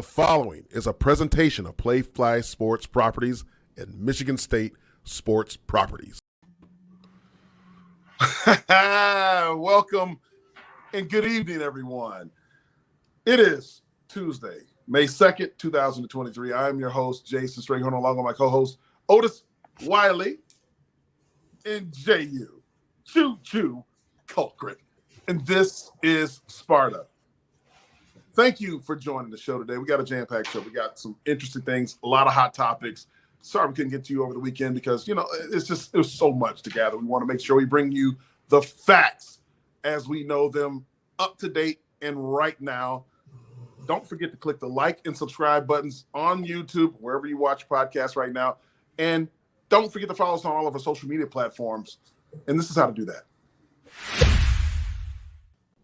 The following is a presentation of Playfly Sports Properties and Michigan State Sports Properties. Welcome and good evening, everyone. It is Tuesday, May 2nd, 2023. I am your host, Jason Strayhorn, along with my co-host, Otis Wiley and Jehuu Caulcrick. And this is Sparta. Thank you for joining the show today. We got a jam-packed show. We got some interesting things, a lot of hot topics. Sorry we couldn't get to you over the weekend because, it was so much to gather. We want to make sure we bring you the facts as we know them, up to date and right now. Don't forget to click the like and subscribe buttons on YouTube, wherever you watch podcasts right now. And don't forget to follow us on all of our social media platforms. And this is how to do that.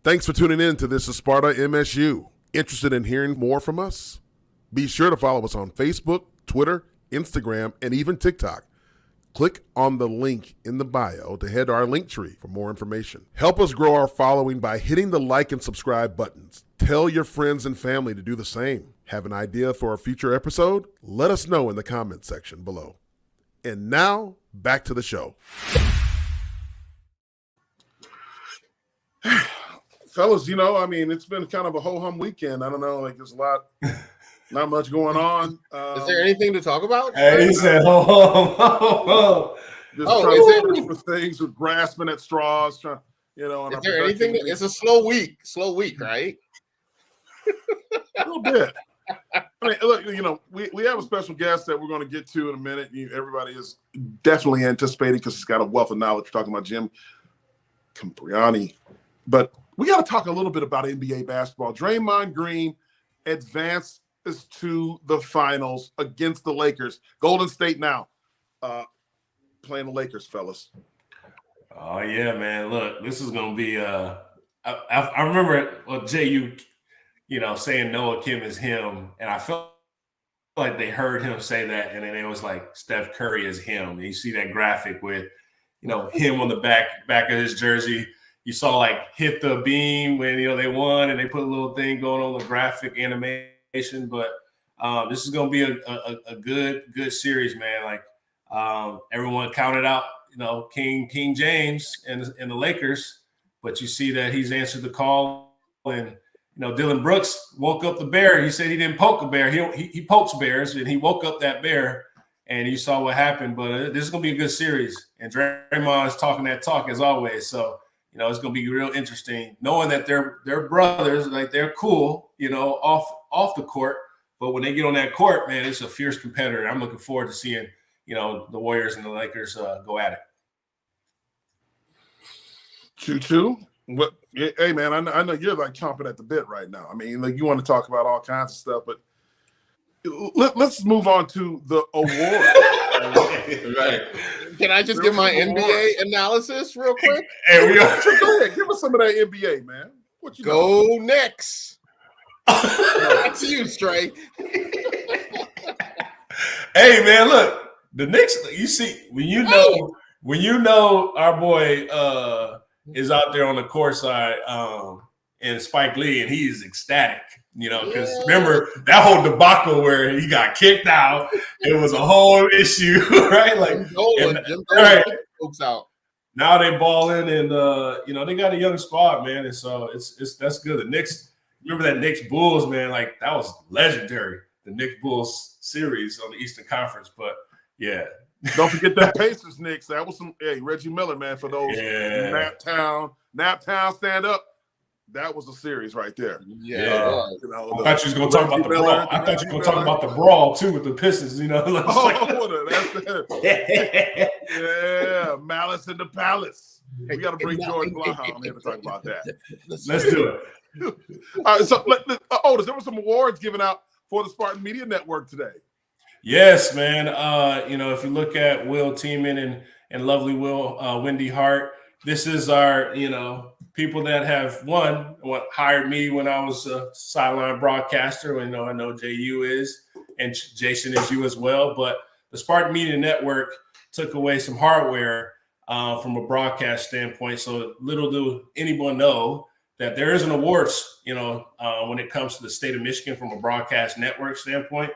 Thanks for tuning in to This is Sparta MSU. Interested in hearing more from us? Be sure to follow us on Facebook, Twitter, Instagram, and even TikTok. Click on the link in the bio to head to our link tree for more information. Help us grow our following by hitting the like and subscribe buttons. Tell your friends and family to do the same. Have an idea for a future episode? Let us know in the comments section below. And now, back to the show. Fellas, it's been kind of a ho-hum weekend. I don't know, there's a lot, not much going on. Is there anything to talk about? Hey, he said ho-hum. Just trying to search for things, with grasping at straws, trying, Is there anything? It's a slow week, right? A little bit. Look, we have a special guest that we're going to get to in a minute. Everybody is definitely anticipating because he's got a wealth of knowledge. We're talking about Jim Comparoni. But we got to talk a little bit about NBA basketball. Draymond Green advances to the finals against the Lakers. Golden State now playing the Lakers, fellas. Oh, yeah, man. Look, this is going to be I remember Jehuu, saying Noah Kim is him, and I felt like they heard him say that, and then it was like Steph Curry is him. And you see that graphic with, him on the back of his jersey. You saw hit the beam when they won, and they put a little thing going on the graphic animation. But this is going to be a good series, man. Everyone counted out, King James and the Lakers, but you see that he's answered the call. And Dylan Brooks woke up the bear. He said he didn't poke a bear. He pokes bears, and he woke up that bear. And you saw what happened. But this is going to be a good series. And Draymond is talking that talk as always. So. It's going to be real interesting knowing that they're brothers, they're cool, off the court. But when they get on that court, man, it's a fierce competitor. I'm looking forward to seeing, the Warriors and the Lakers go at it. Choo-choo. Well, hey, man, I know you're chomping at the bit right now. You want to talk about all kinds of stuff, but let's move on to the award. Right. Can I just give my NBA analysis real quick? Hey, go ahead. Give us some of that NBA, man. What you go Knicks. That's you, Stray. Hey, man, look, the Knicks. You see, when you know our boy is out there on the court side, and Spike Lee, and he is ecstatic. Because remember that whole debacle where he got kicked out, it was a whole issue, right? Right. Folks out. Now they balling, and they got a young squad, man, and so that's good. The Knicks, remember that Knicks Bulls, man, that was legendary. The Knicks Bulls series on the Eastern Conference, but yeah. Don't forget that Pacers Knicks. That was some Reggie Miller, man, for those Naptown stand up. That was a series right there. Yeah. I thought you was going to talk about the brawl. I thought you were going to talk about the brawl, too, with the Pistons, that's it. Yeah, Malice in the Palace. We got to bring George Blumhouse on here to talk about that. Let's do it. All right, so, Otis, there were some awards given out for the Spartan Media Network today. Yes, man. If you look at Will Tiemann and lovely Will, Wendy Hart, this is our, people that have hired me when I was a sideline broadcaster. I know Jehuu is, and Jason is you as well. But the Spartan Media Network took away some hardware from a broadcast standpoint. So little do anyone know that there is an awards, when it comes to the state of Michigan from a broadcast network standpoint.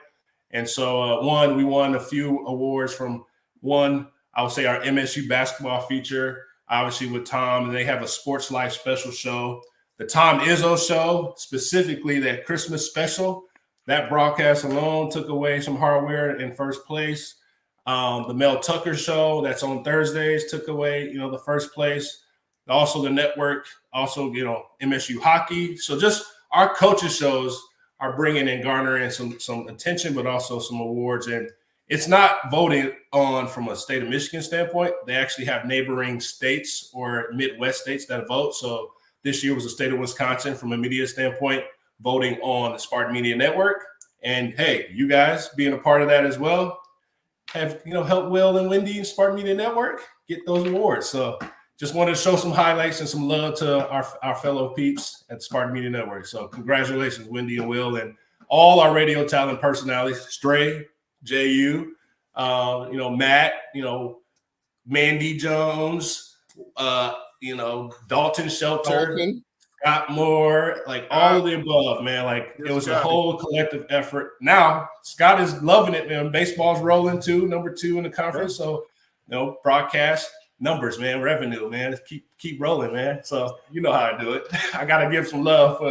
And so, we won a few awards from I would say our MSU basketball feature, obviously with Tom, and they have a Sports Life special show. The Tom Izzo show, specifically that Christmas special, that broadcast alone took away some hardware in first place. The Mel Tucker show that's on Thursdays took away, the first place. Also the network, also, MSU hockey. So just our coaches shows are bringing and garnering some attention, but also some awards. And it's not voted on from a state of Michigan standpoint. They actually have neighboring states or Midwest states that vote. So this year was the state of Wisconsin from a media standpoint, voting on the Spartan Media Network. And hey, you guys being a part of that as well have, helped Will and Wendy and Spartan Media Network get those awards. So just wanted to show some highlights and some love to our fellow peeps at the Spartan Media Network. So congratulations, Wendy and Will, and all our radio talent personalities, Stray, Jehuu, Matt, Mandy Jones, Dalton Shelter, Scott Moore, all of the above, man. It was a whole collective effort. Now Scott is loving it, man. Baseball's rolling too, number 2 in the conference. So, broadcast numbers, man, revenue, man. Keep rolling, man. So you know how I do it. I gotta give some love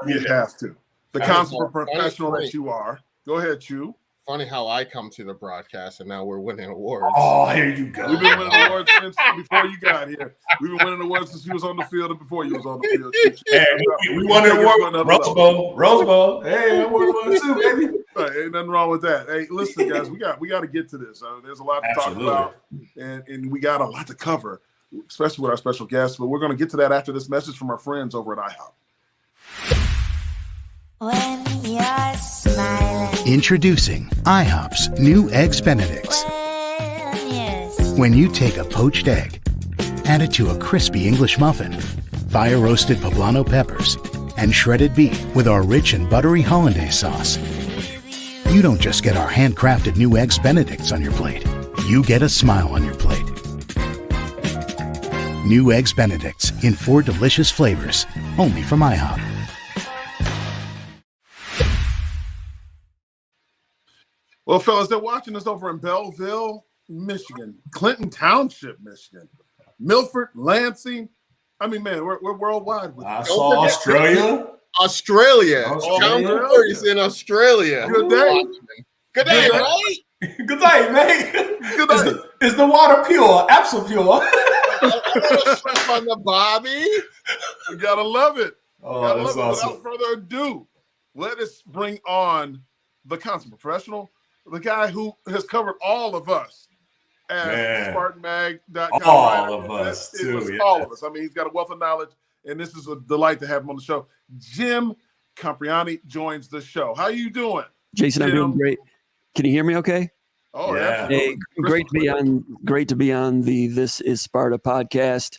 you have to. The consummate professional that you are. Go ahead, Chew. Funny how I come to the broadcast and now we're winning awards. Oh, here you go. We've been winning awards since before you got here. We've been winning awards since you was on the field and before you was on the field. Hey, we won an award. Rose Bowl. Hey, I won one too, baby. Right, ain't nothing wrong with that. Hey, listen, guys, we got to get to this. There's a lot to talk about, and we got a lot to cover, especially with our special guests. But we're going to get to that after this message from our friends over at IHOP. When you're smiling. Introducing IHOP's new Eggs Benedicts. When you take a poached egg, add it to a crispy English muffin, fire-roasted poblano peppers, and shredded beef with our rich and buttery hollandaise sauce. You don't just get our handcrafted new Eggs Benedicts on your plate. You get a smile on your plate. New Eggs Benedicts in 4 delicious flavors, only from IHOP. Well, fellas, they're watching us over in Belleville, Michigan, Clinton Township, Michigan, Milford, Lansing. I mean, man, we're worldwide. I saw Australia. Australia. Is in Australia. Good day. Good day, right? Good day, mate. Good day. Is the water pure? Absolutely pure. Shrimp on the Bobby. You gotta love it. Oh, that's awesome. Without further ado, let us bring on the consummate professional, the guy who has covered all of us at SpartanMag.com. All of us, too. All of us. I mean, he's got a wealth of knowledge, and this is a delight to have him on the show. Jim Comparoni joins the show. How you doing, Jason? Jim? I'm doing great. Can you hear me okay? Oh, yeah. Hey, great to be on the This Is Sparta podcast.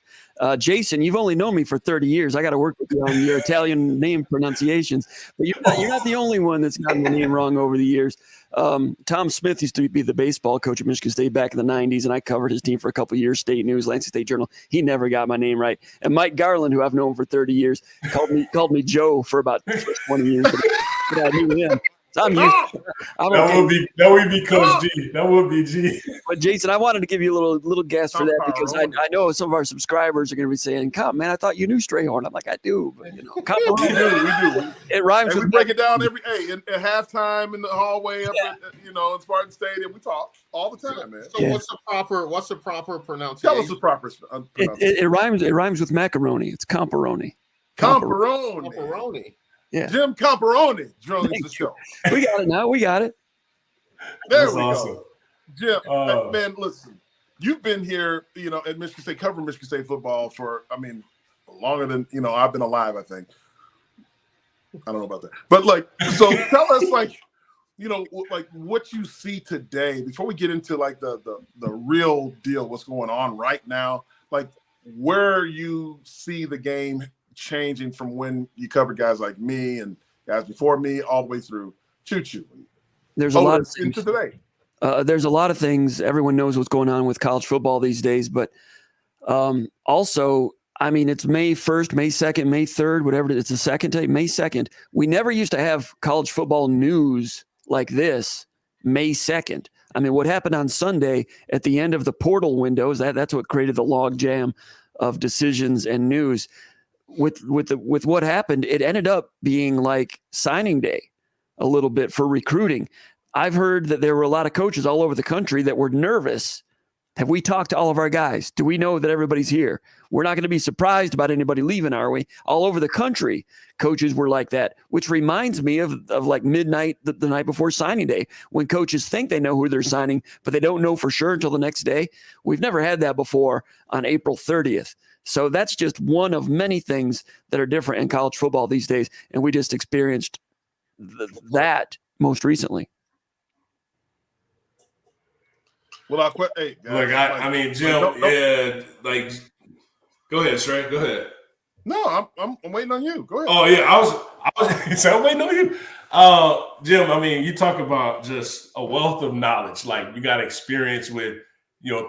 Jason, you've only known me for 30 years. I got to work with you on your Italian name pronunciations, but you're not the only one that's gotten the name wrong over the years. Tom Smith used to be the baseball coach at Michigan State back in the 90s, and I covered his team for a couple of years, State News, Lansing State Journal. He never got my name right. And Mike Garland, who I've known for 30 years, called me Joe for about 20 years. But I knew him. So that would be Coach G. That would be G. But Jason, I wanted to give you a little gas for that because I know some of our subscribers are going to be saying, "Come, man, I thought you knew Strayhorn." I'm like, I do, but we do. It rhymes. We break it down every at halftime in the hallway up at, in Spartan Stadium. We talk all the time, man. So what's the proper pronunciation? Tell us the proper pronunciation. It rhymes with macaroni. It's Comparoni. Comparoni. Yeah. Jim Comparoni joins the show. We got it now. We got it. There That's we awesome. go. Jim, man, listen, you've been here, at Michigan State, covering Michigan State football for, longer than, I've been alive, I think. I don't know about that. But, so tell us, what you see today, before we get into, the real deal, what's going on right now, where you see the game changing from when you covered guys like me and guys before me all the way through Choo-Choo. There's a lot of things into today. There's a lot of things. Everyone knows what's going on with college football these days, but also I mean, it's May 1st, May 2nd, May 3rd, whatever it is. It's the second day, May 2nd. We never used to have college football news like this, May 2nd. I mean, what happened on Sunday at the end of the portal windows, that's what created the log jam of decisions and news. With what happened, it ended up being like signing day a little bit for recruiting. I've heard that there were a lot of coaches all over the country that were nervous. Have we talked to all of our guys? Do we know that everybody's here? We're not going to be surprised about anybody leaving, are we? All over the country, coaches were like that, which reminds me of like midnight the night before signing day, when coaches think they know who they're signing, but they don't know for sure until the next day. We've never had that before on April 30th. So that's just one of many things that are different in college football these days, and we just experienced that most recently. Well, I'll quit. Hey, guys, Look, I mean, Jim, yeah, like, go ahead, Trey, go ahead. No, I'm waiting on you. Go ahead. Oh yeah, I was so I'm waiting on you. Jim, I mean, you talk about just a wealth of knowledge. Like, you got experience with,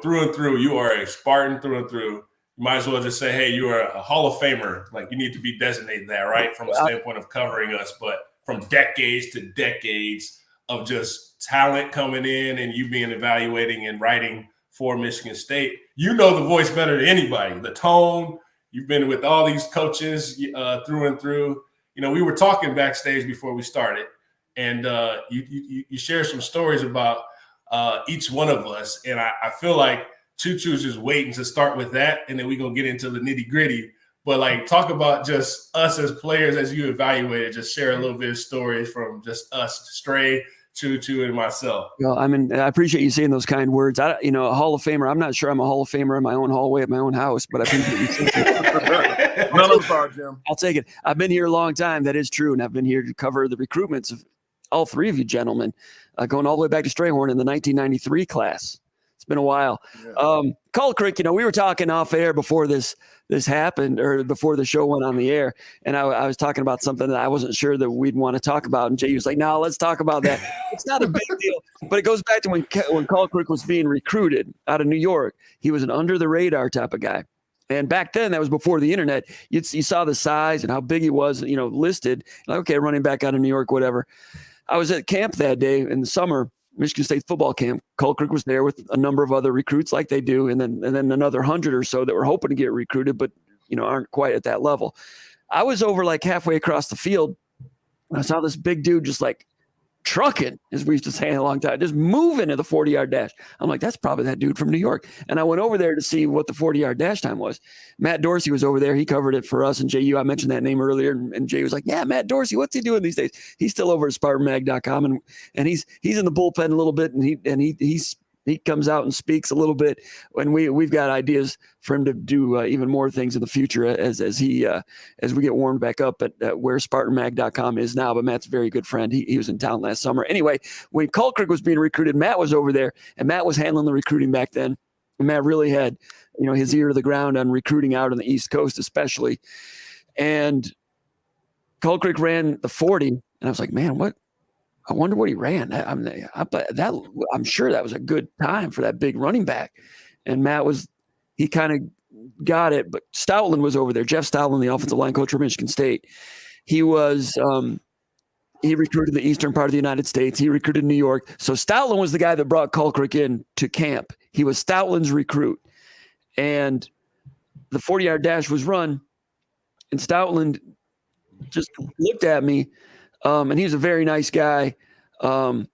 through and through. You are a Spartan through and through. You might as well just say, hey, you are a Hall of Famer. Like, you need to be designated that, right? From a standpoint of covering us, but from decades to decades of just talent coming in and you being evaluating and writing for Michigan State. You know the voice better than anybody. The tone, you've been with all these coaches through and through. We were talking backstage before we started, and you shared some stories about each one of us. And I feel like Choo Choo's just waiting to start with that, and then we're going to get into the nitty gritty. But like, talk about just us as players, as you evaluated, just share a little bit of stories from just us, Stray, Choo Choo, and myself. Well, I mean, I appreciate you saying those kind words. A Hall of Famer. I'm not sure I'm a Hall of Famer in my own hallway at my own house, but I appreciate you saying that. None of us are, Jim. I'll take it. I've been here a long time. That is true. And I've been here to cover the recruitments of all three of you gentlemen, going all the way back to Strayhorn in the 1993 class. It's been a while. Yeah. Caulcrick, we were talking off air before this happened, or before the show went on the air, and I was talking about something that I wasn't sure that we'd want to talk about, and Jay was like, no, let's talk about that. It's not a big deal, but it goes back to when Caulcrick was being recruited out of New York. He was an under-the-radar type of guy. And back then, that was before the internet. You saw the size and how big he was, listed. Like, okay, running back out of New York, whatever. I was at camp that day in the summer, Michigan State football camp. Caulcrick was there with a number of other recruits like they do, and then another 100 or so that were hoping to get recruited, but aren't quite at that level. I was over like halfway across the field, and I saw this big dude just like trucking, as we used to say in a long time, just moving at the 40-yard dash. I'm like, that's probably that dude from New York. And I went over there to see what the 40-yard dash time was. Matt Dorsey was over there. He covered it for us. And Jehuu, I mentioned that name earlier. And Jay was like, yeah, Matt Dorsey, what's he doing these days? He's still over at SpartanMag.com. And he's in the bullpen a little bit. And he comes out and speaks a little bit. And we've got ideas for him to do even more things in the future as we get warmed back up at where SpartanMag.com is now. But Matt's a very good friend. He was in town last summer. Anyway, when Caulcrick was being recruited, Matt was over there, and Matt was handling the recruiting back then. And Matt really had, his ear to the ground on recruiting out on the East Coast, especially. And Caulcrick ran the 40, and I was like, man, what? I wonder what he ran. I'm sure that was a good time for that big running back. And Matt he kind of got it, but Stoutland was over there. Jeff Stoutland, the offensive line coach for Michigan State. He was, he recruited the eastern part of the United States. He recruited New York. So Stoutland was the guy that brought Caulcrick in to camp. He was Stoutland's recruit. And the 40-yard dash was run, and Stoutland just looked at me. And he was a very nice guy. And,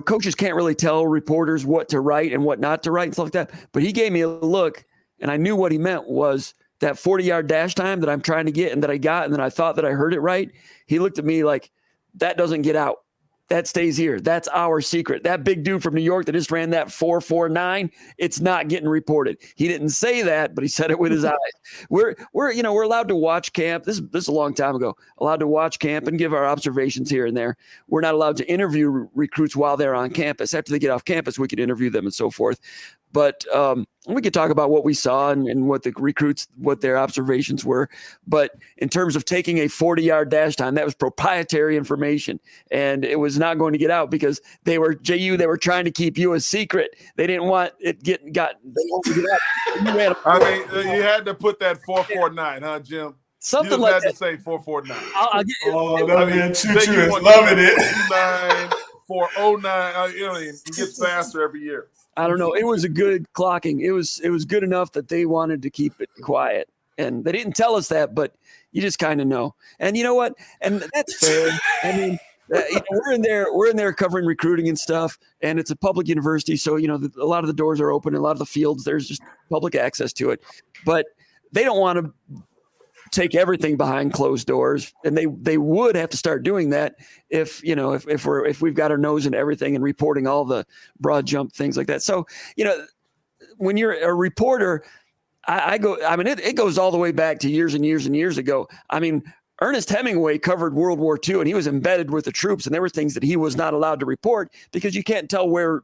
coaches can't really tell reporters what to write and what not to write and stuff like that. But he gave me a look, and I knew what he meant was that 40-yard dash time that I'm trying to get and that I got, and then I thought that I heard it right. He looked at me like, that doesn't get out. That stays here. That's our secret. That big dude from New York that just ran that 4.49, it's not getting reported. He didn't say that, but he said it with his eyes. We're allowed to watch camp. This is a long time ago. Allowed to watch camp and give our observations here and there. We're not allowed to interview recruits while they're on campus. After they get off campus, we can interview them and so forth. But we could talk about what we saw and what the recruits, what their observations were. But in terms of taking a 40-yard dash time, that was proprietary information, and it was not going to get out because they were trying to keep you a secret. They didn't want it They didn't want to get out. I mean, you had to put that 449, huh, Jim? Something you like had that. to say 449. I'll get you. Oh, that man Choo Choo is loving it. 409. You know, it gets faster every year. I don't know. It was a good clocking. It was good enough that they wanted to keep it quiet, and they didn't tell us that, but you just kind of know. And you know what? And that's fair. I mean, we're in there covering recruiting and stuff, and it's a public university, so a lot of the doors are open, a lot of the fields there's just public access to it, but they don't want to take everything behind closed doors, and they would have to start doing that if we've got our nose in everything and reporting all the broad jump things like that. So when you're a reporter, it goes all the way back to years and years and years ago. I mean, Ernest Hemingway covered World War II, and he was embedded with the troops, and there were things that he was not allowed to report because you can't tell where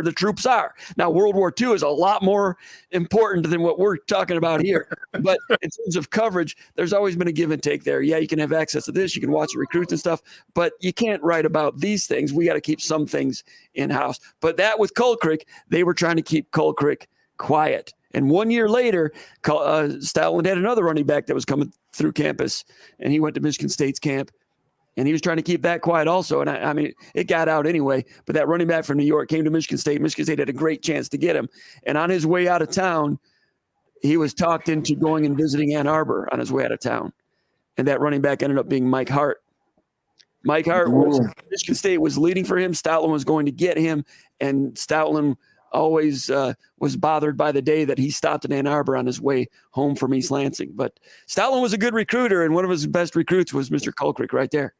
the troops are. Now, World War II is a lot more important than what we're talking about here. But in terms of coverage, there's always been a give and take there. Yeah, you can have access to this, you can watch the recruits and stuff, but you can't write about these things. We got to keep some things in-house. But that with Caulcrick, they were trying to keep Caulcrick quiet. And 1 year later, Stoutland had another running back that was coming through campus, and he went to Michigan State's camp. And he was trying to keep that quiet also. And I mean, it got out anyway. But that running back from New York came to Michigan State. Michigan State had a great chance to get him. And on his way out of town, he was talked into going and visiting Ann Arbor on his way out of town. And that running back ended up being Mike Hart. Mike Hart Michigan State was leading for him. Stoutland was going to get him. And Stoutland always was bothered by the day that he stopped in Ann Arbor on his way home from East Lansing. But Stoutland was a good recruiter, and one of his best recruits was Mr. Caulcrick right there.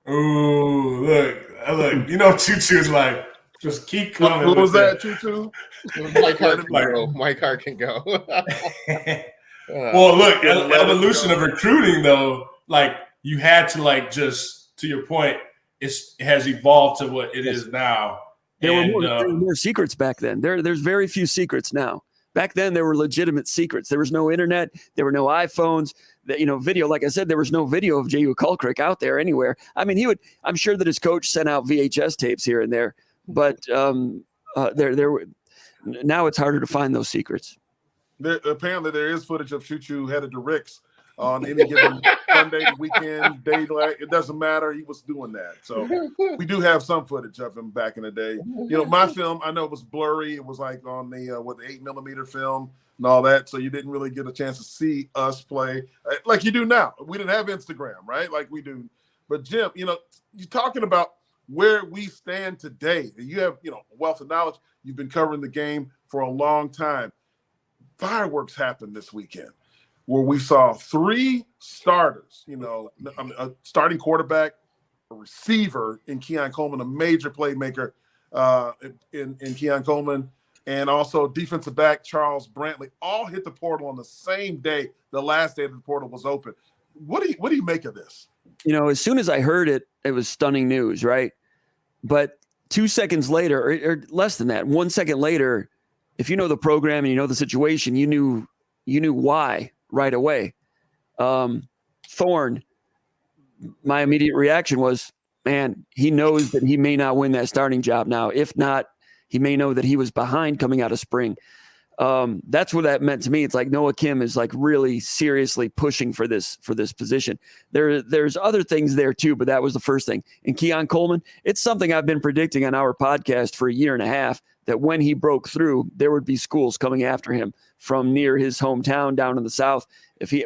Ooh, look! Choo Choo's like, just keep coming. What was that, Choo Choo? Mike Hart can go. Mike Hart can go. Well, look, evolution of recruiting though, like you had to just to your point, it has evolved to what it is now. There were more secrets back then. There's very few secrets now. Back then, there were legitimate secrets. There was no internet. There were no iPhones. Video. Like I said, there was no video of Jehuu Caulcrick out there anywhere. I mean, I'm sure that his coach sent out VHS tapes here and there, but now it's harder to find those secrets. Apparently, there is footage of Choo Choo headed to Rick's on any given Sunday, weekend, daylight. It doesn't matter. He was doing that. So we do have some footage of him back in the day. My film, I know it was blurry. It was like on the 8mm film and all that. So you didn't really get a chance to see us play like you do now. We didn't have Instagram, right? Like we do. But Jim, you're talking about where we stand today. You have, a wealth of knowledge. You've been covering the game for a long time. Fireworks happened this weekend, where we saw 3 starters, a starting quarterback, a receiver in Keon Coleman, a major playmaker in Keon Coleman, and also defensive back Charles Brantley, all hit the portal on the same day, the last day that the portal was open. What do you make of this? As soon as I heard it, it was stunning news, right? But 2 seconds later, or less than that, 1 second later, if you know the program and you know the situation, you knew why right away. Thorne, my immediate reaction was, man, he knows that he may not win that starting job now. If not, he may know that he was behind coming out of spring. That's what that meant to me. It's like Noah Kim is like really seriously pushing for this position. There's other things there too, but that was the first thing. And Keon Coleman, it's something I've been predicting on our podcast for a year and a half, that when he broke through, there would be schools coming after him from near his hometown down in the South.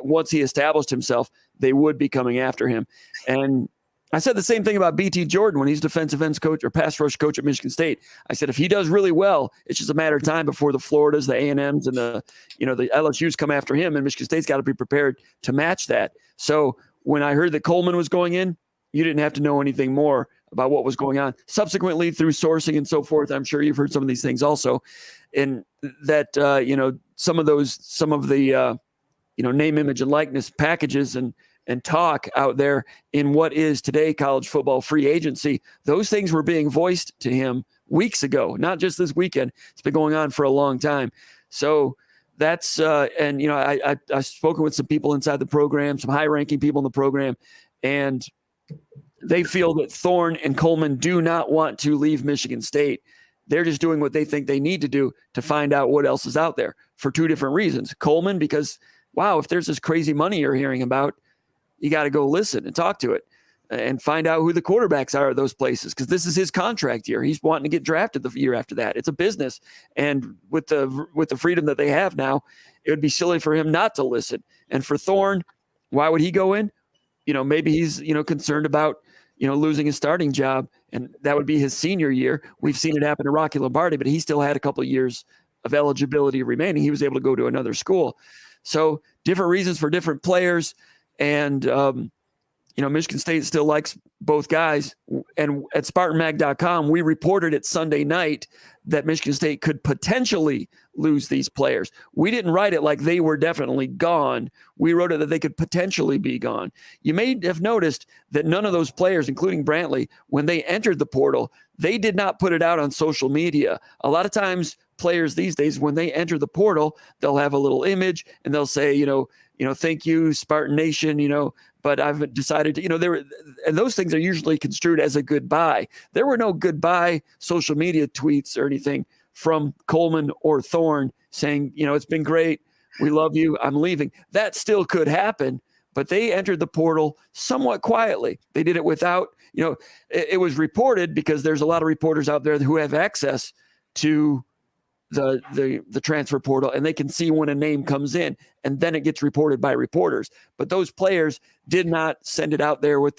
Once he established himself, they would be coming after him. And I said the same thing about BT Jordan when he's defensive ends coach or pass rush coach at Michigan State. I said, if he does really well, it's just a matter of time before the Floridas, the A&Ms, and the LSUs come after him, and Michigan State's got to be prepared to match that. So when I heard that Coleman was going in, you didn't have to know anything more about what was going on. Subsequently, through sourcing and so forth, I'm sure you've heard some of these things also, and that some of the name, image, and likeness packages and talk out there in what is today college football free agency, those things were being voiced to him weeks ago, not just this weekend. It's been going on for a long time. So that's and I've spoken with some people inside the program, some high-ranking people in the program, and they feel that Thorne and Coleman do not want to leave Michigan State. They're just doing what they think they need to do to find out what else is out there for two different reasons. Coleman, because, wow, if there's this crazy money you're hearing about, you got to go listen and talk to it and find out who the quarterbacks are at those places, because this is his contract year. He's wanting to get drafted the year after that. It's a business. And with the freedom that they have now, it would be silly for him not to listen. And for Thorne, why would he go in? Maybe he's, concerned about, losing his starting job, and that would be his senior year. We've seen it happen to Rocky Lombardi, but he still had a couple of years of eligibility remaining. He was able to go to another school. So different reasons for different players. And, Michigan State still likes both guys. And at SpartanMag.com, we reported it Sunday night that Michigan State could potentially lose these players. We didn't write it like they were definitely gone. We wrote it that they could potentially be gone. You may have noticed that none of those players, including Brantley, when they entered the portal, they did not put it out on social media. A lot of times players these days, when they enter the portal, they'll have a little image and they'll say, thank you, Spartan Nation, but I've decided to, and those things are usually construed as a goodbye. There were no goodbye social media tweets or anything from Coleman or Thorne saying, it's been great. We love you. I'm leaving. That still could happen, but they entered the portal somewhat quietly. They did it without, it was reported because there's a lot of reporters out there who have access to the transfer portal, and they can see when a name comes in, and then it gets reported by reporters. But those players did not send it out there with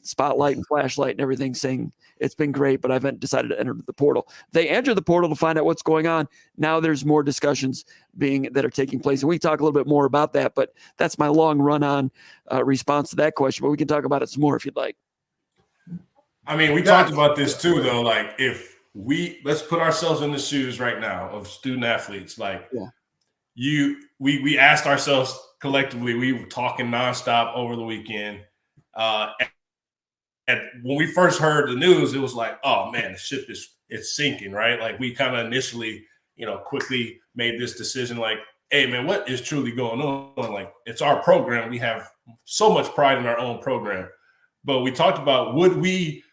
spotlight and flashlight and everything saying it's been great, but I've decided to enter the portal. They entered the portal to find out what's going on. Now there's more discussions that are taking place, and we can talk a little bit more about that. But that's my long run on response to that question. But we can talk about it some more if you'd like. I mean, we talked about this too, though. Like, if let's put ourselves in the shoes right now of student athletes. Like, we asked ourselves collectively, we were talking nonstop over the weekend. And when we first heard the news, it was like, oh man, the ship it's sinking, right? Like, we kind of initially, quickly made this decision, like, hey man, what is truly going on? Like, it's our program. We have so much pride in our own program. But we talked about, would we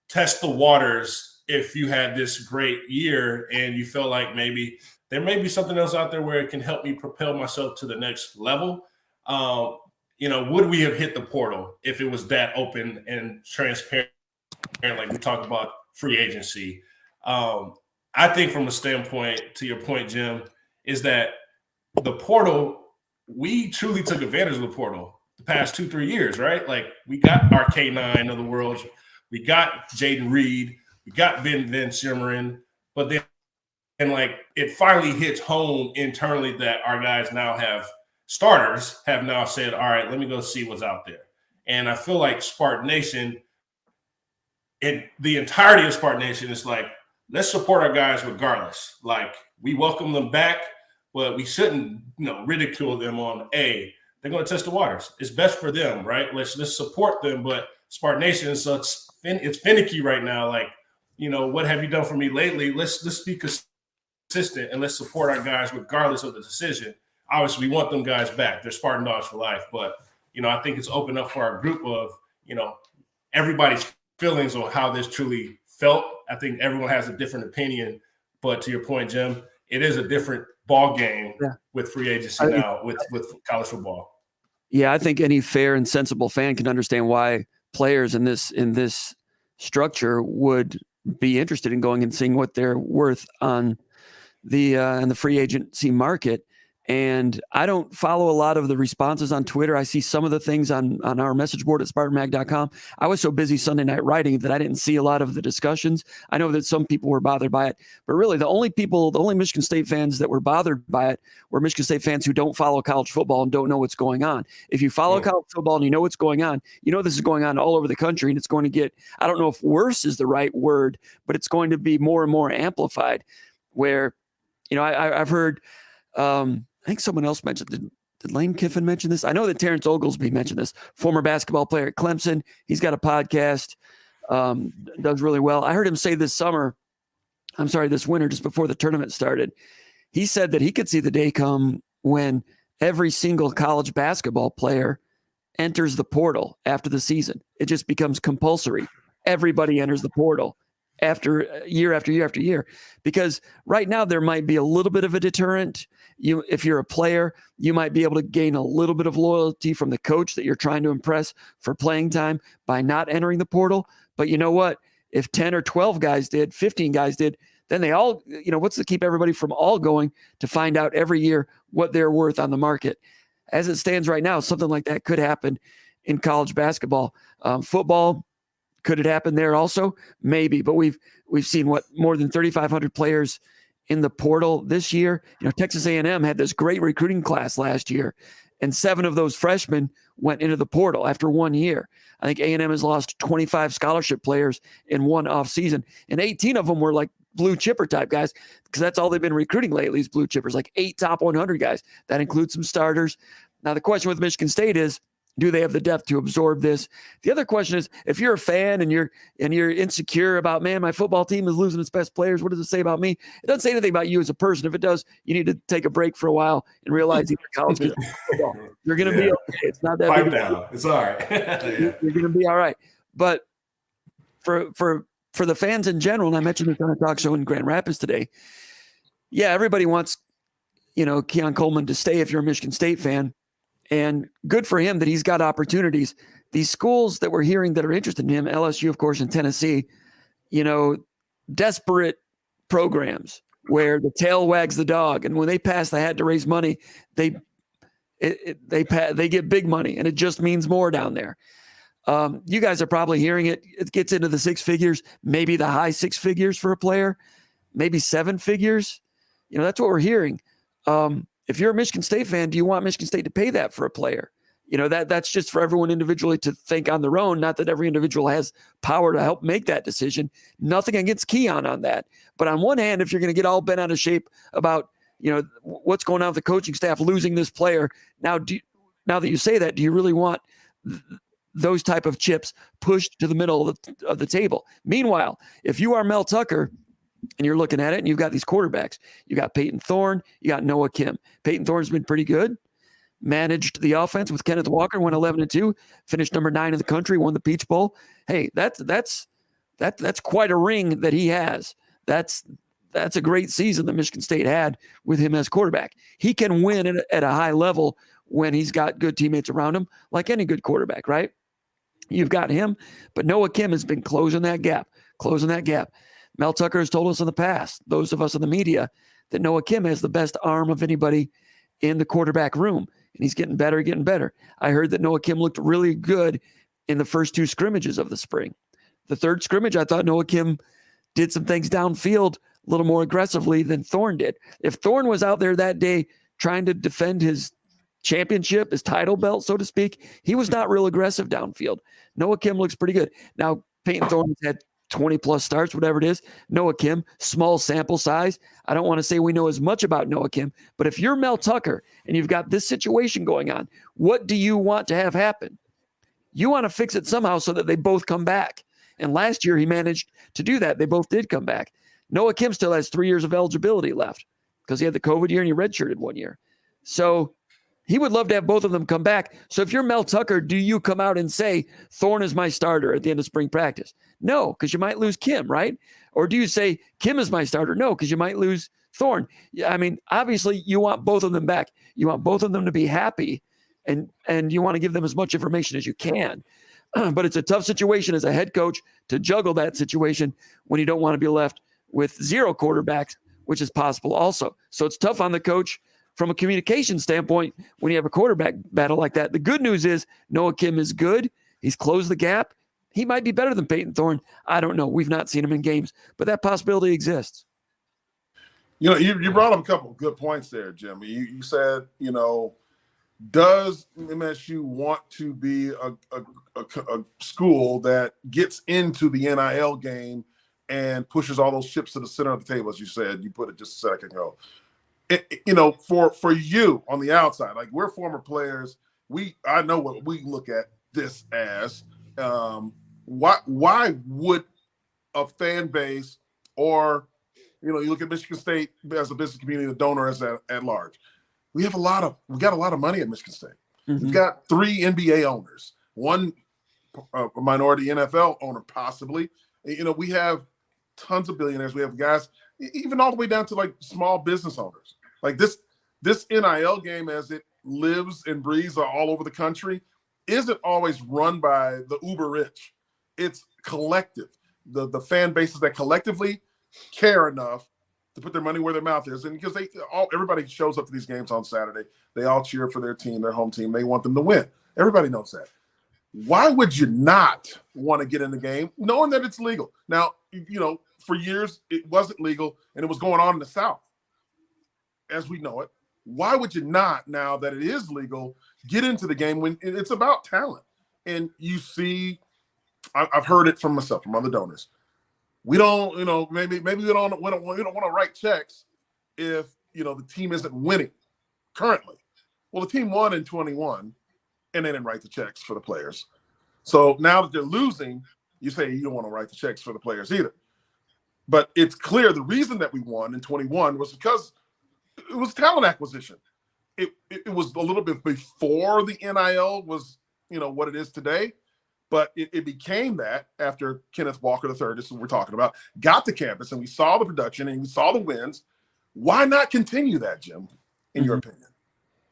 test the waters if you had this great year and you felt like maybe there may be something else out there where it can help me propel myself to the next level? Would we have hit the portal if it was that open and transparent, like we talked about free agency? I think from a standpoint, to your point, Jim, is that the portal, we truly took advantage of the portal the past 2-3 years, right? Like, we got our K9 of the world. We got Jaden Reed. We got Ben Shimmerin, but then it finally hits home internally that our guys now have now said, all right, let me go see what's out there. And I feel like Spartan Nation, the entirety of Spartan Nation is like, let's support our guys regardless. Like, we welcome them back, but we shouldn't, ridicule them on, they're going to test the waters. It's best for them, right? Let's support them. But Spartan Nation is it's finicky right now. Like, what have you done for me lately? Let's be consistent and let's support our guys regardless of the decision. Obviously, we want them guys back. They're Spartan Dawgs for life. But, I think it's opened up for our group of, everybody's feelings on how this truly felt. I think everyone has a different opinion. But to your point, Jim, it is a different ball game with free agency now with college football. Yeah, I think any fair and sensible fan can understand why players in this structure would be interested in going and seeing what they're worth on the free agency market. And I don't follow a lot of the responses on Twitter. I see some of the things on our message board at SpartanMag.com. I was so busy Sunday night writing that I didn't see a lot of the discussions. I know that some people were bothered by it, but really the only Michigan State fans that were bothered by it were Michigan State fans who don't follow college football and don't know what's going on. If you follow college football and you know what's going on, this is going on all over the country, and it's going to get, I don't know if worse is the right word, but it's going to be more and more amplified where, I've heard, I think someone else mentioned, did Lane Kiffin mention this? I know that Terrence Oglesby mentioned this, former basketball player at Clemson. He's got a podcast. does really well. I heard him say this winter, just before the tournament started, he said that he could see the day come when every single college basketball player enters the portal after the season. It just becomes compulsory. Everybody enters the portal after year after year after year, because right now there might be a little bit of a deterrent. If you're a player, you might be able to gain a little bit of loyalty from the coach that you're trying to impress for playing time by not entering the portal. But you know what? If 10 or 12 guys did, 15 guys did, then they all, what's to keep everybody from all going to find out every year what they're worth on the market? As it stands right now, something like that could happen in college basketball. Football, could it happen there also? Maybe, but we've seen more than 3,500 players in the portal this year. Texas A&M had this great recruiting class last year, and 7 of those freshmen went into the portal after 1 year. I think A&M has lost 25 scholarship players in one off season, and 18 of them were like blue chipper type guys, because that's all they've been recruiting lately is blue chippers, like 8 top 100 guys. That includes some starters. Now, the question with Michigan State is, do they have the depth to absorb this? The other question is, if you're a fan and you're insecure about, man, my football team is losing its best players, what does it say about me? It doesn't say anything about you as a person. If it does, you need to take a break for a while and realize college football. You're going to be okay. It's not that Pipe big. down. It's all right. You're going to be all right. But for the fans in general, and I mentioned this on a talk show in Grand Rapids today, yeah, everybody wants, Keon Coleman to stay if you're a Michigan State fan. And good for him that he's got opportunities. These schools that we're hearing that are interested in him, LSU, of course, and Tennessee, desperate programs where the tail wags the dog. And when they pass the hat to raise money, they get big money, and it just means more down there. You guys are probably hearing it. It gets into the 6 figures, maybe the high 6 figures for a player, maybe 7 figures. That's what we're hearing. If you're a Michigan State fan, do you want Michigan State to pay that for a player? That's just for everyone individually to think on their own. Not that every individual has power to help make that decision. Nothing against Keon on that. But on one hand, if you're going to get all bent out of shape about, what's going on with the coaching staff losing this player, now that you say that, do you really want those type of chips pushed to the middle of the table? Meanwhile, if you are Mel Tucker, and you're looking at it, and you've got these quarterbacks. You got Peyton Thorne. You got Noah Kim. Peyton Thorne's been pretty good. Managed the offense with Kenneth Walker. Went 11-2. Finished number 9 in the country. Won the Peach Bowl. Hey, that's quite a ring that he has. That's a great season that Michigan State had with him as quarterback. He can win at a high level when he's got good teammates around him, like any good quarterback, right? You've got him, but Noah Kim has been closing that gap. Mel Tucker has told us in the past, those of us in the media, that Noah Kim has the best arm of anybody in the quarterback room, and he's getting better. I heard that Noah Kim looked really good in the first 2 scrimmages of the spring. The 3rd scrimmage, I thought Noah Kim did some things downfield a little more aggressively than Thorne did. If Thorne was out there that day trying to defend his championship, his title belt, so to speak, he was not real aggressive downfield. Noah Kim looks pretty good. Now, Peyton Thorne has had 20 plus starts, whatever it is. Noah Kim, small sample size. I don't want to say we know as much about Noah Kim, but if you're Mel Tucker and you've got this situation going on, what do you want to have happen? You want to fix it somehow so that they both come back. And last year he managed to do that. They both did come back. Noah Kim still has 3 years of eligibility left because he had the COVID year and he redshirted 1 year. So he would love to have both of them come back. So if you're Mel Tucker, do you come out and say, Thorne is my starter at the end of spring practice? No, because you might lose Kim, right? Or do you say, Kim is my starter? No, because you might lose Thorne. I mean, obviously, you want both of them back. You want both of them to be happy, and you want to give them as much information as you can. But it's a tough situation as a head coach to juggle that situation when you don't want to be left with 0 quarterbacks, which is possible also. So it's tough on the coach from a communication standpoint when you have a quarterback battle like that. The good news is Noah Kim is good. He's closed the gap. He might be better than Peyton Thorne. I don't know. We've not seen him in games, but that possibility exists. You brought up a couple of good points there, Jim. You said, does MSU want to be a school that gets into the NIL game and pushes all those chips to the center of the table, as you said? You put it just a second ago. For you on the outside, like, we're former players. I know what we look at this as. Why would a fan base, or you look at Michigan State as a business community, the donor as at large? We got a lot of money at Michigan State. Mm-hmm. We've got 3 NBA owners, one a minority NFL owner possibly. We have tons of billionaires. We have guys even all the way down to like small business owners. Like this NIL game, as it lives and breathes all over the country, isn't always run by the uber rich. It's collective. The fan bases that collectively care enough to put their money where their mouth is. And because everybody shows up to these games on Saturday, they all cheer for their team, their home team. They want them to win. Everybody knows that. Why would you not want to get in the game knowing that it's legal? Now, for years it wasn't legal and it was going on in the South as we know it. Why would you not, now that it is legal, get into the game when it's about talent? And you see, I've heard it from myself, from other donors. We don't, maybe we don't want to write checks if, the team isn't winning currently. Well, the team won in 21 and they didn't write the checks for the players. So now that they're losing, you say you don't want to write the checks for the players either. But it's clear the reason that we won in 21 was because it was talent acquisition. It was a little bit before the NIL was, what it is today. But it became that after Kenneth Walker III, this is what we're talking about, got to campus and we saw the production and we saw the wins. Why not continue that, Jim, in your opinion?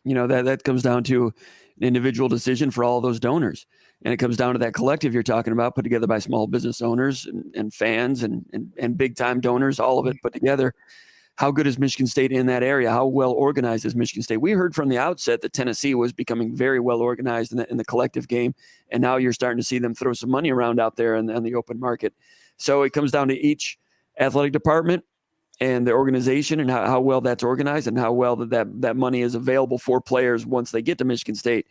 That comes down to an individual decision for all of those donors. And it comes down to that collective you're talking about, put together by small business owners and fans and big time donors, all of it put together. How good is Michigan State in that area? How well organized is Michigan State? We heard from the outset that Tennessee was becoming very well organized in the collective game. And now you're starting to see them throw some money around out there in the open market. So it comes down to each athletic department and the organization and how well that's organized and how well that money is available for players once they get to Michigan State.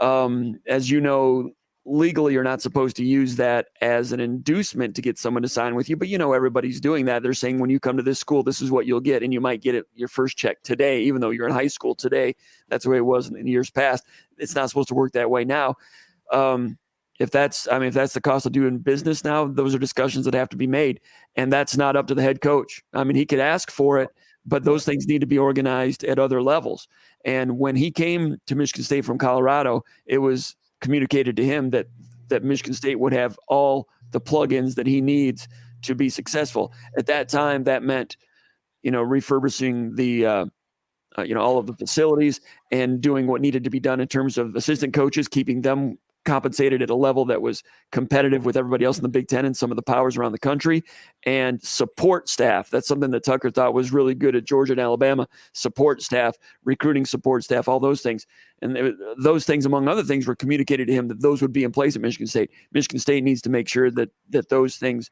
As you know, legally, you're not supposed to use that as an inducement to get someone to sign with you, but everybody's doing that. They're saying when you come to this school, this is what you'll get, and you might get your first check today, even though you're in high school today. That's the way it was in years past. It's not supposed to work that way now. If that's the cost of doing business now, those are discussions that have to be made, and that's not up to the head coach. He could ask for it, but those things need to be organized at other levels. And when he came to Michigan State from Colorado, it was communicated to him that Michigan State would have all the plugins that he needs to be successful. At that time, that meant, refurbishing the, all of the facilities and doing what needed to be done in terms of assistant coaches, keeping them compensated at a level that was competitive with everybody else in the Big Ten and some of the powers around the country, and support staff. That's something that Tucker thought was really good at Georgia and Alabama. Support staff, recruiting support staff, all those things. And those things, among other things, were communicated to him that those would be in place at Michigan State. Michigan State needs to make sure that those things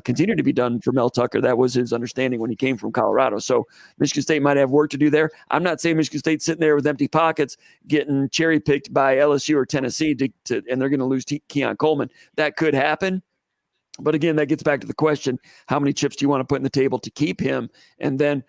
continue to be done for Mel Tucker. That was his understanding when he came from Colorado. So Michigan State might have work to do there. I'm not saying Michigan State's sitting there with empty pockets getting cherry-picked by LSU or Tennessee and they're going to lose Keon Coleman. That could happen. But again, that gets back to the question, how many chips do you want to put in the table to keep him? And then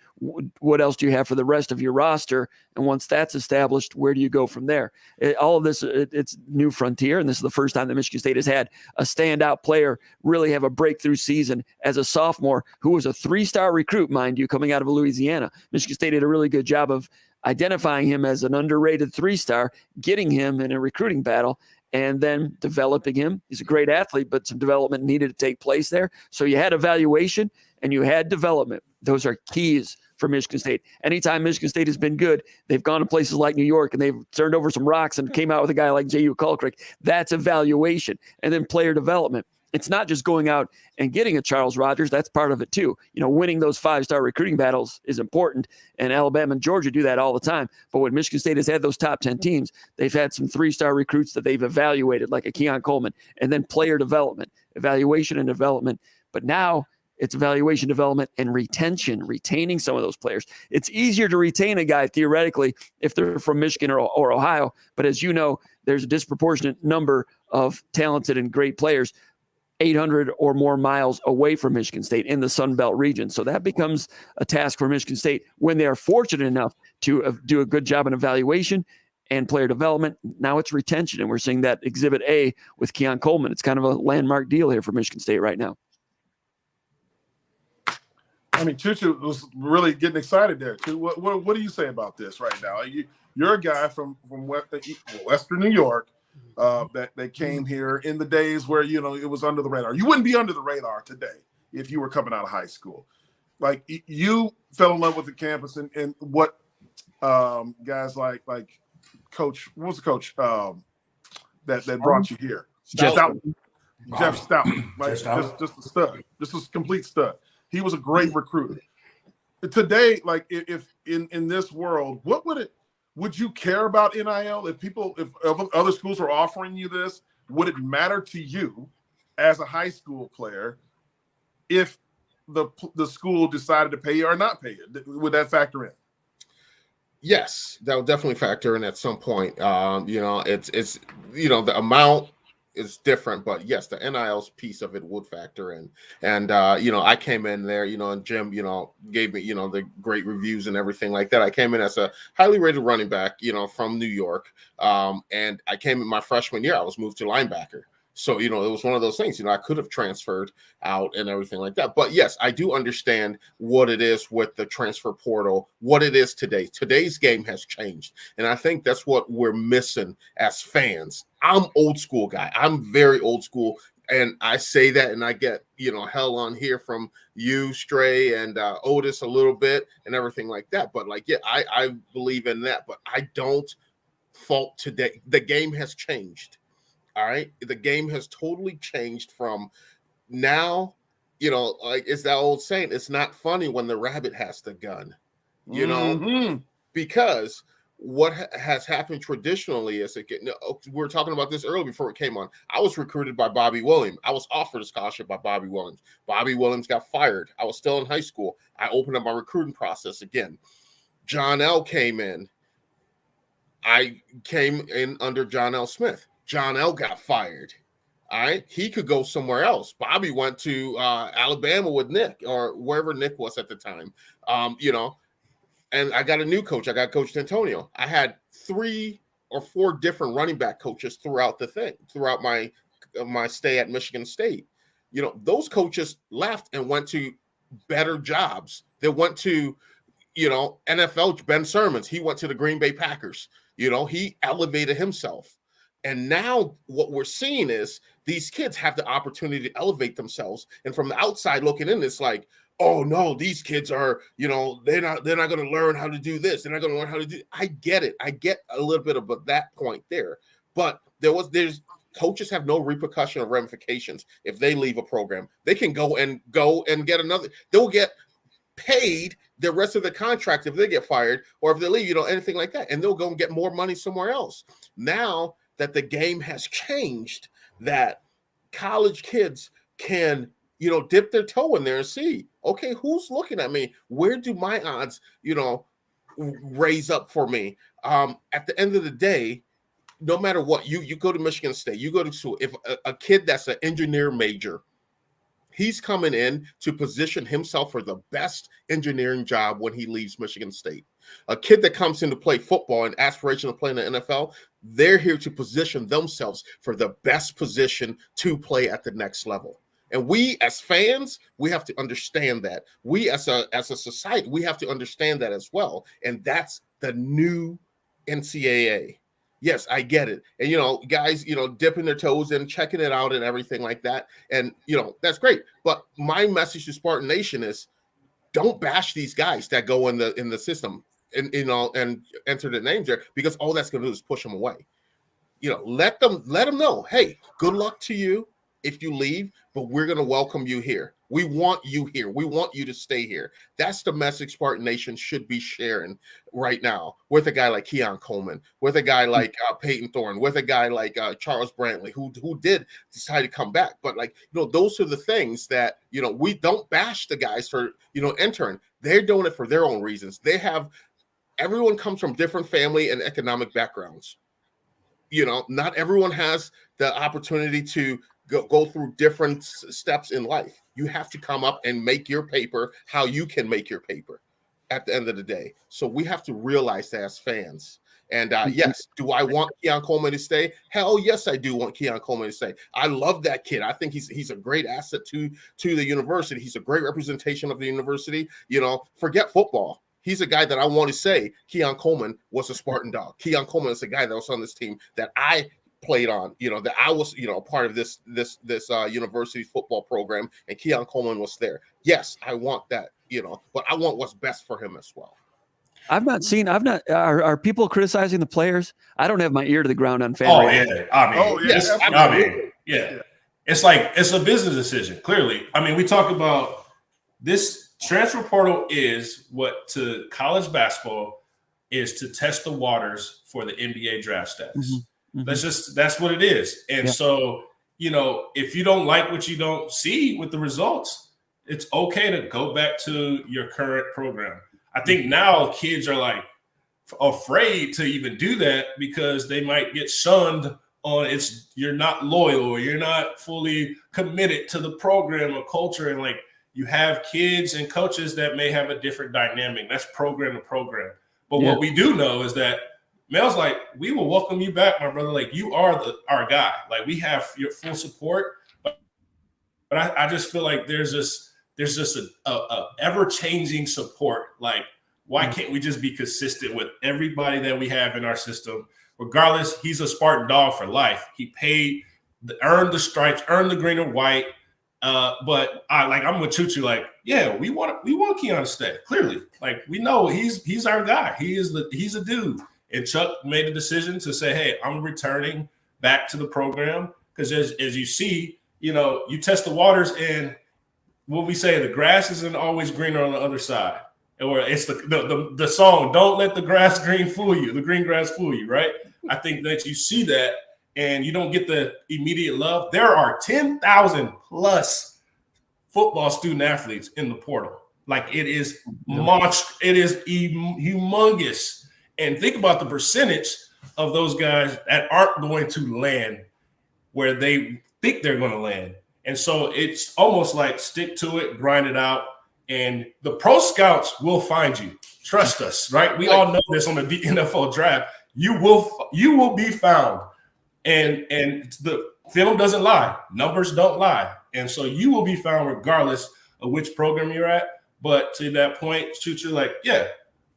what else do you have for the rest of your roster? And once that's established, where do you go from there? All of this, it's new frontier. And this is the first time that Michigan State has had a standout player really have a breakthrough season as a sophomore who was a 3-star recruit, mind you, coming out of Louisiana. Michigan State did a really good job of identifying him as an underrated 3-star, getting him in a recruiting battle, and then developing him. He's a great athlete, but some development needed to take place there. So you had evaluation and you had development. Those are keys for Michigan State. Anytime Michigan State has been good, they've gone to places like New York and they've turned over some rocks and came out with a guy like Jehuu Caulcrick. That's evaluation. And then player development. It's not just going out and getting a Charles Rogers. That's part of it too. Winning those 5-star recruiting battles is important, and Alabama and Georgia do that all the time. But when Michigan State has had those top 10 teams, they've had some 3-star recruits that they've evaluated, like a Keon Coleman, and then player development, evaluation and development. But now it's evaluation, development, and retention, retaining some of those players. It's easier to retain a guy theoretically if they're from Michigan or Ohio. But as you know, there's a disproportionate number of talented and great players 800 or more miles away from Michigan State in the Sun Belt region. So that becomes a task for Michigan State when they are fortunate enough to do a good job in evaluation and player development. Now it's retention, and we're seeing that Exhibit A with Keon Coleman. It's kind of a landmark deal here for Michigan State right now. I mean, Choo was really getting excited there, too. What do you say about this right now? You're a guy from Western New York that came here in the days where, it was under the radar. You wouldn't be under the radar today if you were coming out of high school. Like, you fell in love with the campus and what guys like Coach, what was the coach that brought you here? Jeff Stoughton. Like, just a stud. Just a complete stud. He was a great recruiter. Today, like, if in this world, would you care about NIL if other schools are offering you this? Would it matter to you as a high school player if the school decided to pay you or not pay you? Would that factor in? Yes, that would definitely factor in at some point. It's the amount is different, but yes, the NIL's piece of it would factor in. And I came in there, and Jim, gave me, the great reviews and everything like that. I came in as a highly rated running back, from New York. And I came in my freshman year, I was moved to linebacker. So, it was one of those things, I could have transferred out and everything like that. But yes, I do understand what it is with the transfer portal, what it is today. Today's game has changed. And I think that's what we're missing as fans. I'm old school guy. I'm very old school. And I say that and I get, hell on here from you, Stray, and Otis a little bit and everything like that. But I believe in that. But I don't fault today. The game has changed. All right. The game has totally changed from now, it's that old saying, it's not funny when the rabbit has the gun, because what has happened traditionally is we were talking about this earlier before it came on. I was recruited by Bobby Williams. I was offered a scholarship by Bobby Williams. Bobby Williams got fired. I was still in high school. I opened up my recruiting process again. John L. came in. I came in under John L. Smith. John L. got fired. All right. He could go somewhere else. Bobby went to Alabama with Nick or wherever Nick was at the time. And I got a new coach. I got Coach Antonio. I had 3 or 4 different running back coaches throughout my stay at Michigan State. Those coaches left and went to better jobs. They went to, NFL. Ben Sermons, he went to the Green Bay Packers. He elevated himself. And now what we're seeing is these kids have the opportunity to elevate themselves. And from the outside looking in, it's like, oh no, these kids are, they're not going to learn how to do this. They're not going to learn how to do. I get it. I get a little bit of that point there. But there's coaches have no repercussion or ramifications if they leave a program. They can go and get another. They'll get paid the rest of the contract if they get fired or if they leave, anything like that. And they'll go and get more money somewhere else. Now that the game has changed, that college kids can, dip their toe in there and see, okay, who's looking at me? Where do my odds, raise up for me? At the end of the day, no matter what, you go to Michigan State, you go to school. If a kid that's an engineer major, he's coming in to position himself for the best engineering job when he leaves Michigan State. A kid that comes in to play football and aspiration to play in the NFL, they're here to position themselves for the best position to play at the next level. And we as fans, we have to understand that. We as a society, we have to understand that as well. And that's the new NCAA. Yes, I get it. And, guys, dipping their toes and checking it out and everything like that. And, that's great. But my message to Spartan Nation is don't bash these guys that go in the system and enter their names there, because all that's going to do is push them away. Let them know, hey, good luck to you if you leave, but we're going to welcome you here. We want you here. We want you to stay here. That's the message Spartan Nation should be sharing right now with a guy like Keon Coleman, with a guy like Peyton Thorne, with a guy like Charles Brantley, who did decide to come back. But those are the things that, we don't bash the guys for, entering. They're doing it for their own reasons. Everyone comes from different family and economic backgrounds. Not everyone has the opportunity to go through different steps in life. You have to come up and make your paper how you can make your paper at the end of the day. So we have to realize that as fans. And yes, do I want Keon Coleman to stay? Hell yes, I do want Keon Coleman to stay. I love that kid. I think he's a great asset to the university. He's a great representation of the university. Forget football. He's a guy that I want to say Keon Coleman was a Spartan Dawg. Keon Coleman is a guy that was on this team that I played on, that I was, a part of this university football program, and Keon Coleman was there. Yes, I want that, but I want what's best for him as well. Are people criticizing the players? I don't have my ear to the ground on fan. Oh, yeah. Yeah. It's like, it's a business decision, clearly. I mean, we talk about this transfer portal is what to college basketball is to test the waters for the NBA draft status. Mm-hmm. That's what it is. And so, if you don't like what you don't see with the results, it's okay to go back to your current program. I think now kids are like afraid to even do that because they might get shunned on you're not loyal or you're not fully committed to the program or culture. And like you have kids and coaches that may have a different dynamic. That's program to program. But what we do know is that Mel's like, we will welcome you back, my brother. Like you are our guy. Like we have your full support. But I just feel like there's just a ever-changing support. Like, why can't we just be consistent with everybody that we have in our system? Regardless, he's a Spartan Dawg for life. He earned the stripes, earned the green and white. But I'm with Chuchu. Like, yeah, we want Keon to stay. Clearly, like we know he's our guy. He's a dude. And Chuck made a decision to say, hey, I'm returning back to the program because as you see, you test the waters and what we say, the grass isn't always greener on the other side. Or it's the song, don't let the grass green fool you, the green grass fool you, right? I think that you see that and you don't get the immediate love. There are 10,000 plus football student athletes in the portal. Like it is it is humongous. And think about the percentage of those guys that aren't going to land where they think they're going to land. And so it's almost like stick to it, grind it out, and the pro scouts will find you. Trust us, right? We all know this on the NFL draft. You will be found. And the film doesn't lie. Numbers don't lie. And so you will be found regardless of which program you're at. But to that point, you're like, yeah,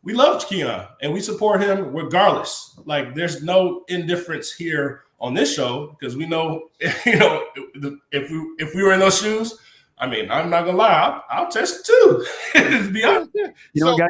we love Keon and we support him regardless. Like there's no indifference here on this show because we know, if we were in those shoes, I mean, I'm not gonna lie, I'll test it too. To be honest. Guys,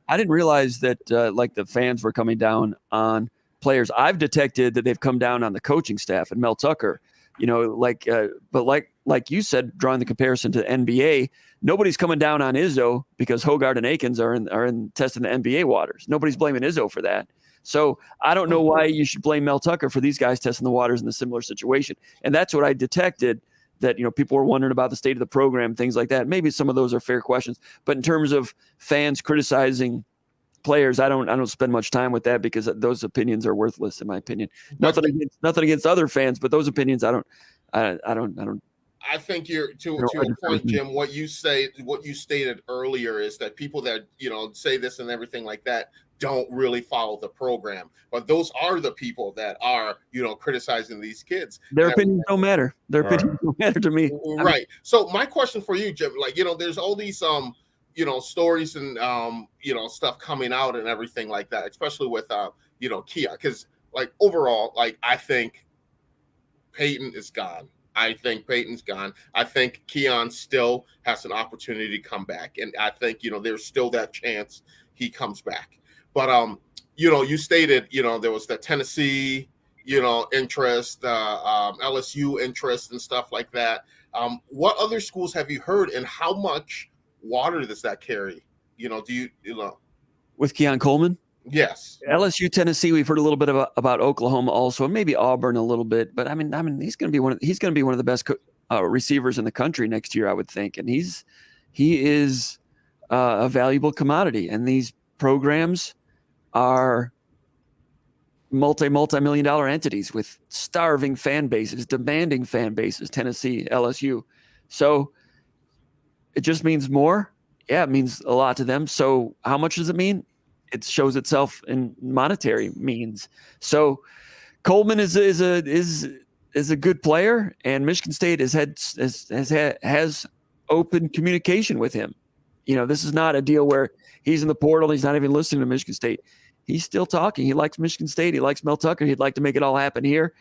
I didn't realize that like the fans were coming down on players. I've detected that they've come down on the coaching staff and Mel Tucker. But like you said, drawing the comparison to the NBA, nobody's coming down on Izzo because Hoggard and Akins are in testing the NBA waters. Nobody's blaming Izzo for that. So I don't know why you should blame Mel Tucker for these guys testing the waters in a similar situation. And that's what I detected, that people were wondering about the state of the program, things like that. Maybe some of those are fair questions. But in terms of fans criticizing players, I don't spend much time with that because those opinions are worthless in my opinion. Nothing against other fans, but those opinions I don't. I think you're to your point, Jim. What you stated earlier is that people that say this and everything like that don't really follow the program, but those are the people that are criticizing these kids. Their opinions don't matter. Their opinions don't matter to me. Right. So my question for you, Jim, there's all these stories and stuff coming out and everything like that, especially with Kia, because overall, I think Peyton is gone. I think Peyton's gone. I think Keon still has an opportunity to come back. And I think, there's still that chance he comes back. But, you stated, there was the Tennessee, interest, LSU interest and stuff like that. What other schools have you heard and how much water does that carry? Do you know? With Keon Coleman? Yes. LSU, Tennessee. We've heard a little bit about Oklahoma also, and maybe Auburn a little bit. But I mean, he's going to be one of the best receivers in the country next year, I would think. And he is a valuable commodity. And these programs are multi-million dollar entities with starving fan bases, demanding fan bases. Tennessee, LSU. So it just means more. Yeah, it means a lot to them. So how much does it mean? it shows itself in monetary means. So Coleman is a good player, and Michigan State has open communication with him. This is not a deal where he's in the portal. He's not even listening to Michigan State. He's still talking. He likes Michigan State. He likes Mel Tucker. He'd like to make it all happen here.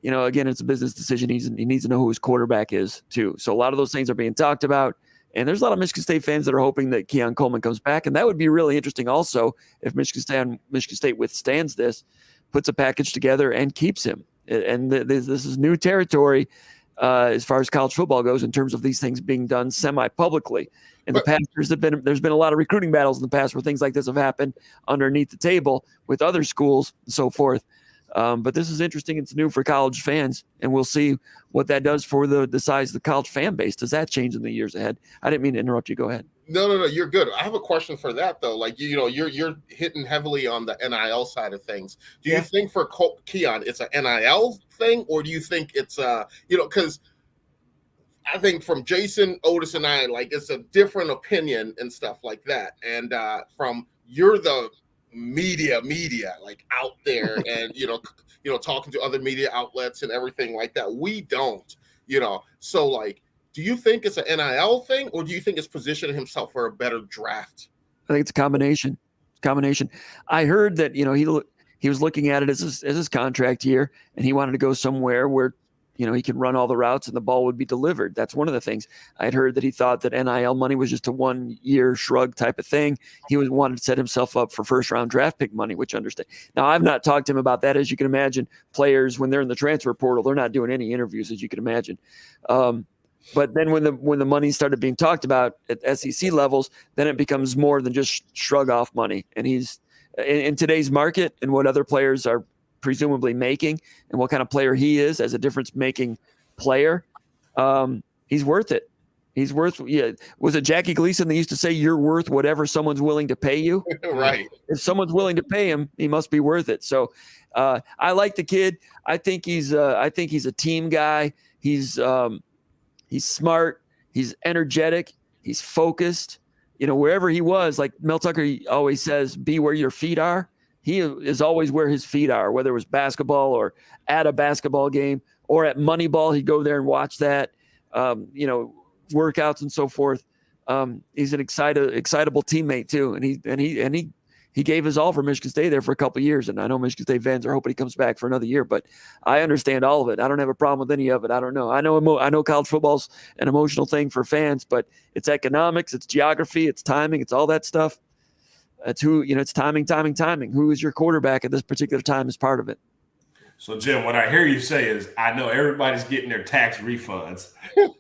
Again, it's a business decision. He needs to know who his quarterback is too. So a lot of those things are being talked about. And there's a lot of Michigan State fans that are hoping that Keon Coleman comes back. And that would be really interesting also if Michigan State withstands this, puts a package together, and keeps him. And this is new territory as far as college football goes in terms of these things being done semi-publicly. In the past, there's been a lot of recruiting battles in the past where things like this have happened underneath the table with other schools and so forth. But this is interesting. It's new for college fans, and we'll see what that does for the size of the college fan base. Does that change in the years ahead? I didn't mean to interrupt you. Go ahead. No, you're good. I have a question for that though. Like, you're hitting heavily on the NIL side of things. Do you think for Keon it's an NIL thing, or do you think it's because I think from Jason, Otis, and I, like, it's a different opinion and stuff like that. And from you're the media like out there and talking to other media outlets and everything like that. We don't, so like, do you think it's an NIL thing, or do you think it's positioning himself for a better draft? I think it's a combination. I heard that he was looking at it as his contract year, and he wanted to go somewhere where he can run all the routes and the ball would be delivered. That's one of the things. I'd heard that he thought that NIL money was just a 1-year shrug type of thing. He wanted to set himself up for first-round draft pick money, which I understand. Now, I've not talked to him about that. As you can imagine, players, when they're in the transfer portal, they're not doing any interviews, as you can imagine. But then when the money started being talked about at SEC levels, then it becomes more than just shrug-off money. And he's in today's market and what other players are presumably making and what kind of player he is as a difference-making player, he's worth it. Was it Jackie Gleason that used to say you're worth whatever someone's willing to pay you? Right. If someone's willing to pay him, he must be worth it. So I like the kid. I think he's a team guy. He's smart. He's energetic. He's focused. Wherever he was, like Mel Tucker always says, be where your feet are. He is always where his feet are, whether it was basketball or at a basketball game or at Moneyball. He'd go there and watch that, workouts and so forth. He's an excitable teammate too. And he gave his all for Michigan State there for a couple of years. And I know Michigan State fans are hoping he comes back for another year, but I understand all of it. I don't have a problem with any of it. I don't know. I know college football's an emotional thing for fans, but it's economics, it's geography, it's timing, it's all that stuff. It's it's timing. Who is your quarterback at this particular time is part of it. So, Jim, what I hear you say is, I know everybody's getting their tax refunds. And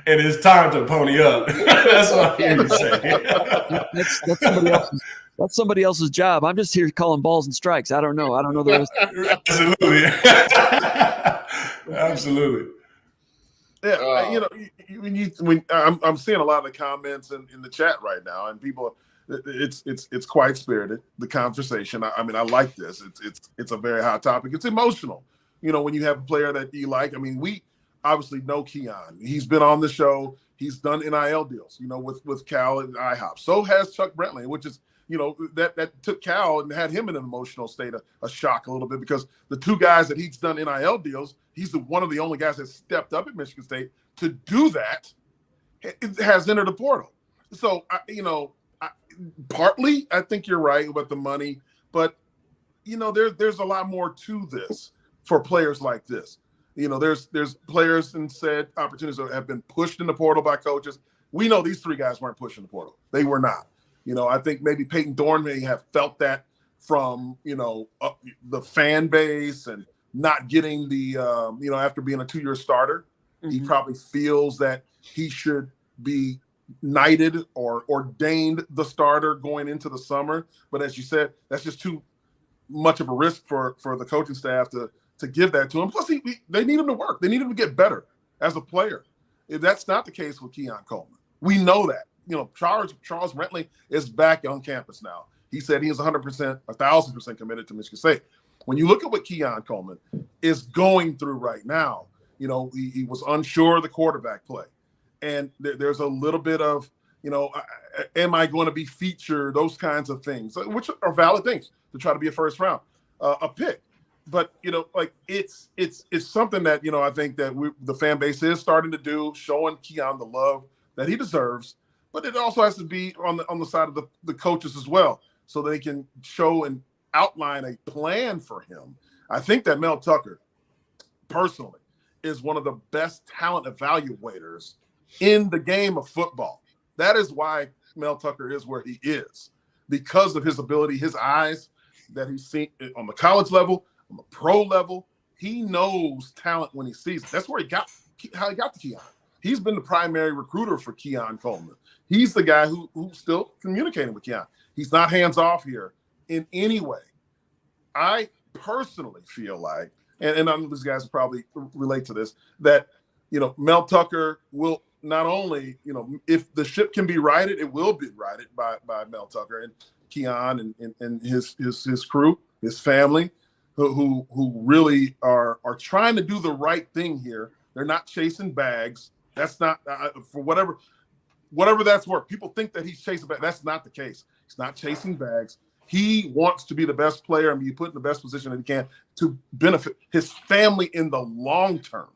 it's time to pony up. That's what I hear you say. That's somebody else's job. I'm just here calling balls and strikes. I don't know the rest. Absolutely. Yeah, when I'm seeing a lot of the comments in the chat right now, and people, it's quite spirited, the conversation. I mean, I like this. It's a very hot topic. It's emotional. When you have a player that you like. I mean, we obviously know Keon. He's been on the show. He's done NIL deals, with Cal and IHOP. So has Chuck Brantley, which is, that took Cal and had him in an emotional state of a shock a little bit, because the two guys that he's done NIL deals, he's one of the only guys that stepped up at Michigan State to do that, has entered the portal. So, partly I think you're right about the money, but, there's a lot more to this for players like this. There's players and said opportunities that have been pushed in the portal by coaches. We know these three guys weren't pushed in the portal. They were not. I think maybe Peyton Thorne may have felt that from, the fan base and not getting the, after being a 2-year starter, he probably feels that he should be knighted or ordained the starter going into the summer. But as you said, that's just too much of a risk for the coaching staff to give that to him. Plus, they need him to work. They need him to get better as a player. That's not the case with Keon Coleman. We know that. Charles Brantley is back on campus now. He said he is 100%, 1,000% committed to Michigan State. When you look at what Keon Coleman is going through right now, he was unsure of the quarterback play. And there's a little bit of, am I going to be featured? Those kinds of things, which are valid things to try to be a first round a pick. But it's something that I think that the fan base is starting to do, showing Keon the love that he deserves. But it also has to be on the side of the coaches as well, so they can show and outline a plan for him. I think that Mel Tucker, personally, is one of the best talent evaluators in the game of football. That is why Mel Tucker is where he is, because of his ability, his eyes that he's seen on the college level, on the pro level. He knows talent when he sees it. That's where how he got to Keon. He's been the primary recruiter for Keon Coleman. He's the guy who's still communicating with Keon. He's not hands off here in any way. I personally feel like, and these guys will probably relate to this, that Mel Tucker will not only, if the ship can be righted, it will be righted by Mel Tucker and Keon and his crew, his family, who really are trying to do the right thing here. They're not chasing bags. That's not for whatever that's worth. People think that he's chasing bags. That's not the case. He's not chasing bags. He wants to be the best player and be put in the best position that he can to benefit his family in the long term.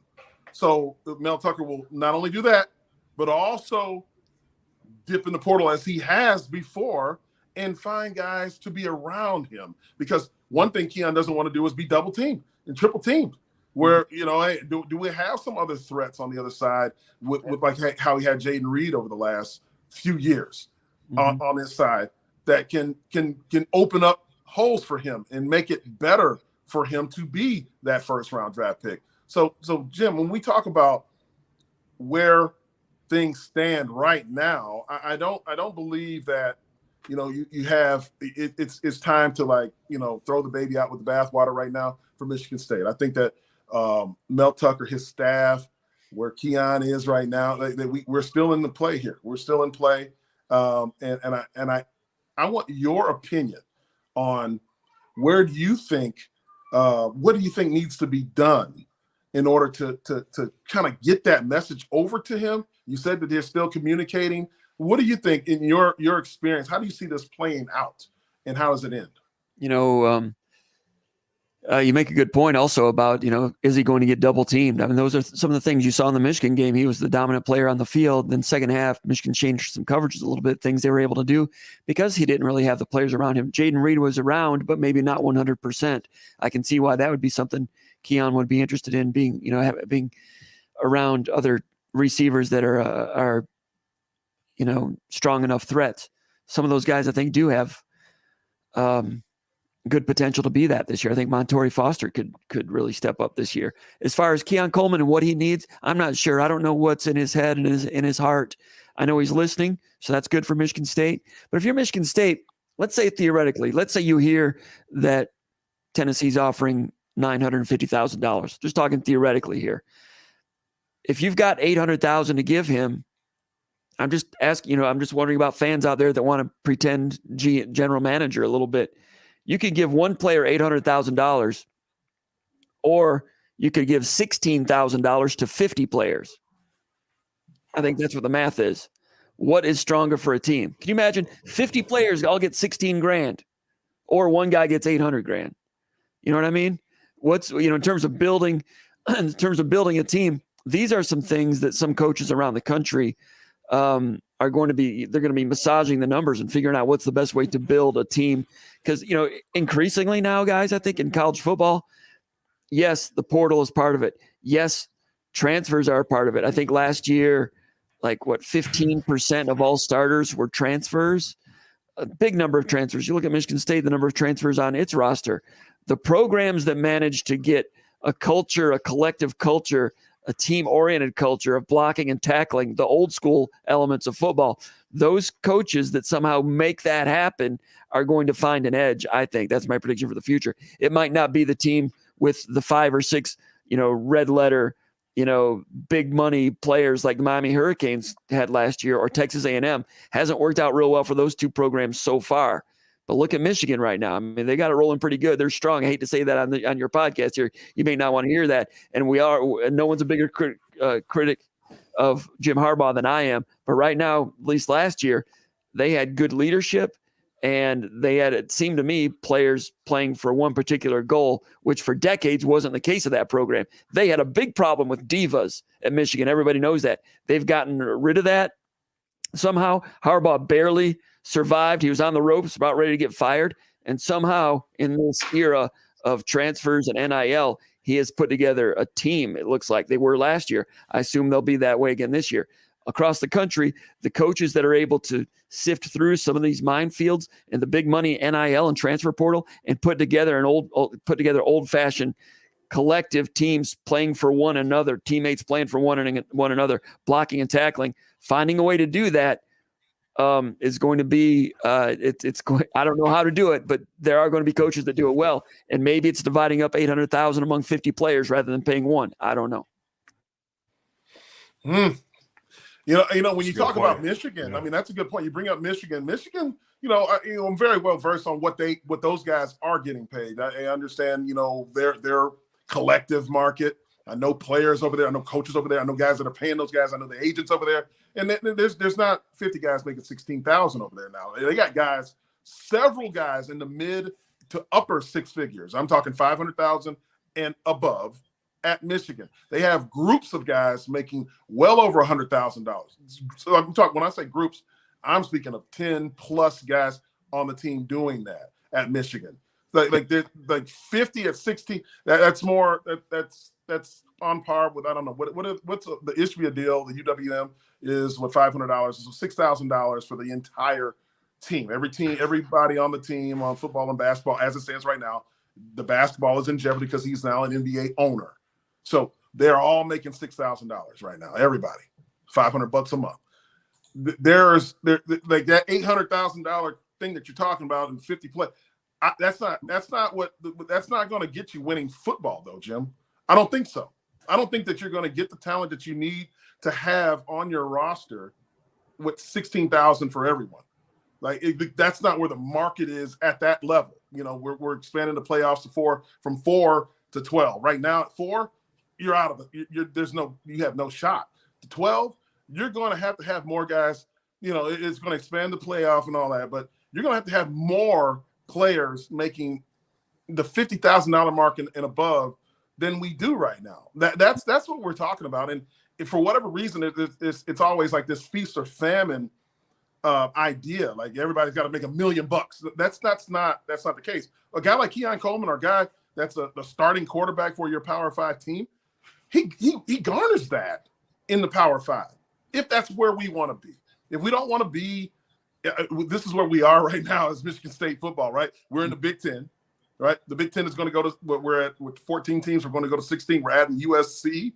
So Mel Tucker will not only do that, but also dip in the portal as he has before and find guys to be around him. Because one thing Keon doesn't want to do is be double teamed and triple teamed. Where, hey, do we have some other threats on the other side with like how he had Jaden Reed over the last few years on his side that can open up holes for him and make it better for him to be that first round draft pick. So Jim, when we talk about where things stand right now, I don't believe that you have it's time to throw the baby out with the bathwater right now for Michigan State. I think that Mel Tucker, his staff, where Keon is right now, we're still in the play here. We're still in play, and I want your opinion on where do you think what do you think needs to be done in order to kind of get that message over to him? You said that they're still communicating. What do you think in your experience? How do you see this playing out, and how does it end? You make a good point also about, is he going to get double teamed? I mean, those are some of the things you saw in the Michigan game. He was the dominant player on the field. Then second half, Michigan changed some coverages a little bit, things they were able to do because he didn't really have the players around him. Jaden Reed was around, but maybe not 100%. I can see why that would be something Keon would be interested in, being around other receivers that are strong enough threats. Some of those guys I think do have good potential to be that this year. I think Montori Foster could really step up this year. As far as Keon Coleman and what he needs, I'm not sure. I don't know what's in his head and in his heart. I know he's listening, so that's good for Michigan State. But if you're Michigan State, let's say theoretically, let's say you hear that Tennessee's offering $950,000. Just talking theoretically here. If you've got $800,000 to give him, I'm just asking, I'm just wondering about fans out there that want to pretend general manager a little bit. You could give one player $800,000, or you could give $16,000 to 50 players. I think that's what the math is. What is stronger for a team? Can you imagine 50 players all get 16 grand, or one guy gets 800 grand? You know what I mean? In terms of building a team, these are some things that some coaches around the country are going to be massaging the numbers and figuring out what's the best way to build a team. Because, increasingly now, guys, I think in college football, yes, the portal is part of it. Yes, transfers are a part of it. I think last year, 15% of all starters were transfers. A big number of transfers. You look at Michigan State, the number of transfers on its roster. The programs that managed to get a culture, a collective culture, a team-oriented culture of blocking and tackling, the old school elements of football, those coaches that somehow make that happen are going to find an edge, I think. That's my prediction for the future. It might not be the team with the 5 or 6, red letter, big money players like the Miami Hurricanes had last year, or Texas A&M. Hasn't worked out real well for those two programs so far. But look at Michigan right now. I mean, they got it rolling pretty good. They're strong. I hate to say that on your podcast here. You may not want to hear that. And no one's a bigger critic of Jim Harbaugh than I am. But right now, at least last year, they had good leadership, and they had, it seemed to me, players playing for one particular goal, which for decades wasn't the case of that program. They had a big problem with divas at Michigan. Everybody knows that. They've gotten rid of that. Somehow, Harbaugh barely survived. He was on the ropes, about ready to get fired. And somehow, in this era of transfers and NIL, he has put together a team. It looks like they were last year. I assume they'll be that way again this year. Across the country, the coaches that are able to sift through some of these minefields and the big money NIL and transfer portal and put together old-fashioned collective teams playing for one another, teammates playing for one another, blocking and tackling, finding a way to do that is going to be it's going. I don't know how to do it, but there are going to be coaches that do it well, and maybe it's dividing up $800,000 among 50 players rather than paying one. I don't know. You know, when you talk about Michigan, I mean, that's a good point. You bring up Michigan. Michigan, I'm very well versed on what those guys are getting paid. I understand, their collective market. I know players over there. I know coaches over there. I know guys that are paying those guys. I know the agents over there. And there's not 50 guys making $16,000 over there now. They got several guys in the mid to upper six figures. I'm talking 500,000 and above. At Michigan, they have groups of guys making well over $100,000. So I'm talking, when I say groups, I'm speaking of 10 plus guys on the team doing that at Michigan. Like they're like 50 at 16. That's more. That's on par with, I don't know what's the Ishbia deal. The UWM is what, $500. So $6,000 for the entire team. Everybody on the team on football and basketball, as it stands right now, the basketball is in jeopardy because he's now an NBA owner. So they're all making $6,000 right now. Everybody, $500 a month. There's like that $800,000 thing that you're talking about in 50 play. That's not going to get you winning football though, Jim. I don't think so. I don't think that you're going to get the talent that you need to have on your roster with $16,000 for everyone. That's not where the market is at that level. We're expanding the playoffs from 4 to 12. Right now at 4. You're out of it. You have no shot. To 12, you're going to have more guys. It's going to expand the playoff and all that, but you're going to have more players making the $50,000 mark and above than we do right now. That's what we're talking about. And for whatever reason, it's always like this feast or famine idea. Like everybody's got to make $1 million. That's not the case. A guy like Keon Coleman, or a guy that's the starting quarterback for your Power 5 team, he garners that in the Power 5, if that's where we want to be. If we don't want to be, this is where we are right now as Michigan State football, right? We're in the Big Ten, right? The Big Ten is going to go to, we're at with 14 teams. We're going to go to 16. We're adding USC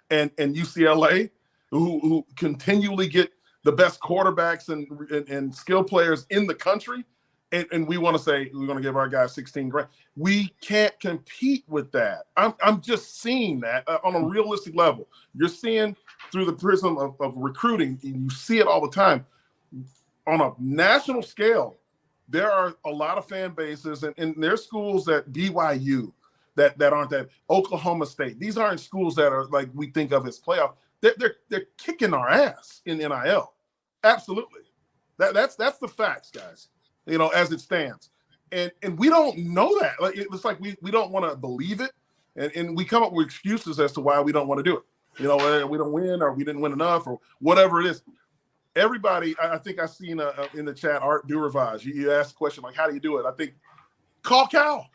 and UCLA, who continually get the best quarterbacks and skill players in the country. And we want to say we're going to give our guys $16,000. We can't compete with that. I'm just seeing that on a realistic level. You're seeing through the prism of recruiting, and you see it all the time. On a national scale, there are a lot of fan bases, and there's schools at BYU that aren't that. Oklahoma State. These aren't schools that are like we think of as playoff. They're kicking our ass in NIL. Absolutely. That's the facts, guys. As it stands. And we don't know that. It's like we don't want to believe it. And we come up with excuses as to why we don't want to do it. We don't win, or we didn't win enough, or whatever it is. Everybody, I think I've seen in the chat, Art Duravage, you asked a question like, how do you do it? I think call Cal.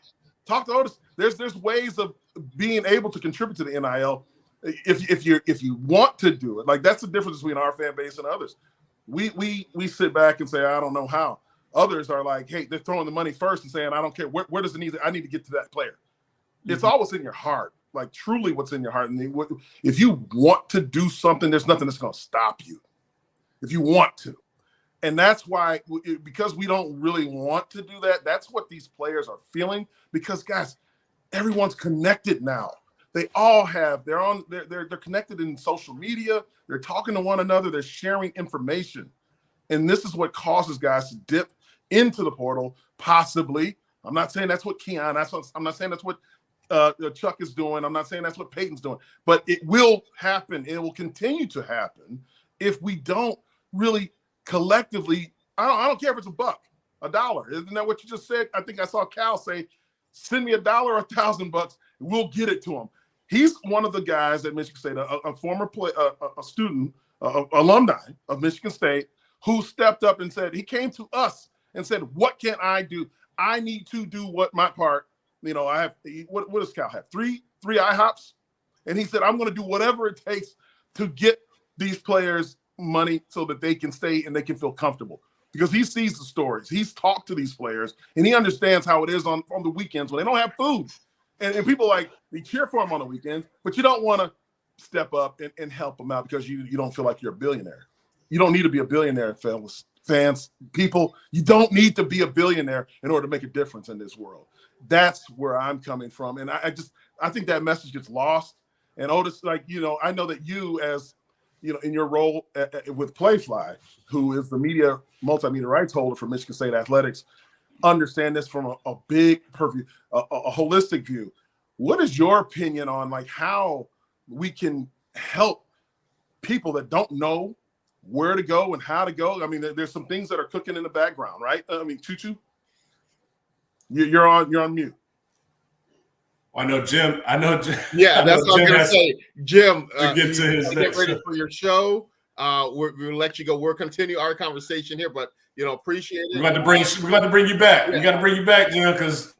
Talk to Otis. There's ways of being able to contribute to the NIL if you want to do it. Like, that's the difference between our fan base and others. We sit back and say, I don't know how. Others are like, hey, they're throwing the money first and saying, I don't care. Where does it need? I need to get to that player. It's all what's in your heart, like truly what's in your heart. And if you want to do something, there's nothing that's going to stop you if you want to. And that's why, because we don't really want to do that, that's what these players are feeling. Because, guys, everyone's connected now. They all have, they're connected in social media. They're talking to one another. They're sharing information. And this is what causes guys to dip into the portal, possibly. I'm not saying that's what Keon, I'm not saying that's what Chuck is doing. I'm not saying that's what Peyton's doing, but it will happen. It will continue to happen if we don't really collectively. I don't care if it's $1, $1. Isn't that what you just said? I think I saw Cal say, "Send me $1 or $1,000. We'll get it to him." He's one of the guys at Michigan State, a former a student, alumni of Michigan State, who stepped up and said, he came to us and said, "What can I do? I need to do what my part." I have, what does Cal have? Three IHOPs? And he said, "I'm going to do whatever it takes to get these players money so that they can stay and they can feel comfortable." Because he sees the stories. He's talked to these players, and he understands how it is on the weekends when they don't have food. And people they cheer for him on the weekends, but you don't want to step up and help them out because you don't feel like you're a billionaire. You don't need to be a billionaire, fans, people. You don't need to be a billionaire in order to make a difference in this world. That's where I'm coming from. And I think that message gets lost. And Otis, I know that you, as in your role with Playfly, who is the multimedia rights holder for Michigan State Athletics, understand this from a big purview, a holistic view. What is your opinion on how we can help people that don't know where to go and how to go? I mean, there's some things that are cooking in the background, right? I mean, Tutu, you're on mute. I know Jim. Yeah, that's what I'm gonna say. Jim, to get to his get ready for your show. We'll let you go. We'll continue our conversation here, but appreciate it. We got to bring you back. We got to bring you back, Jim, because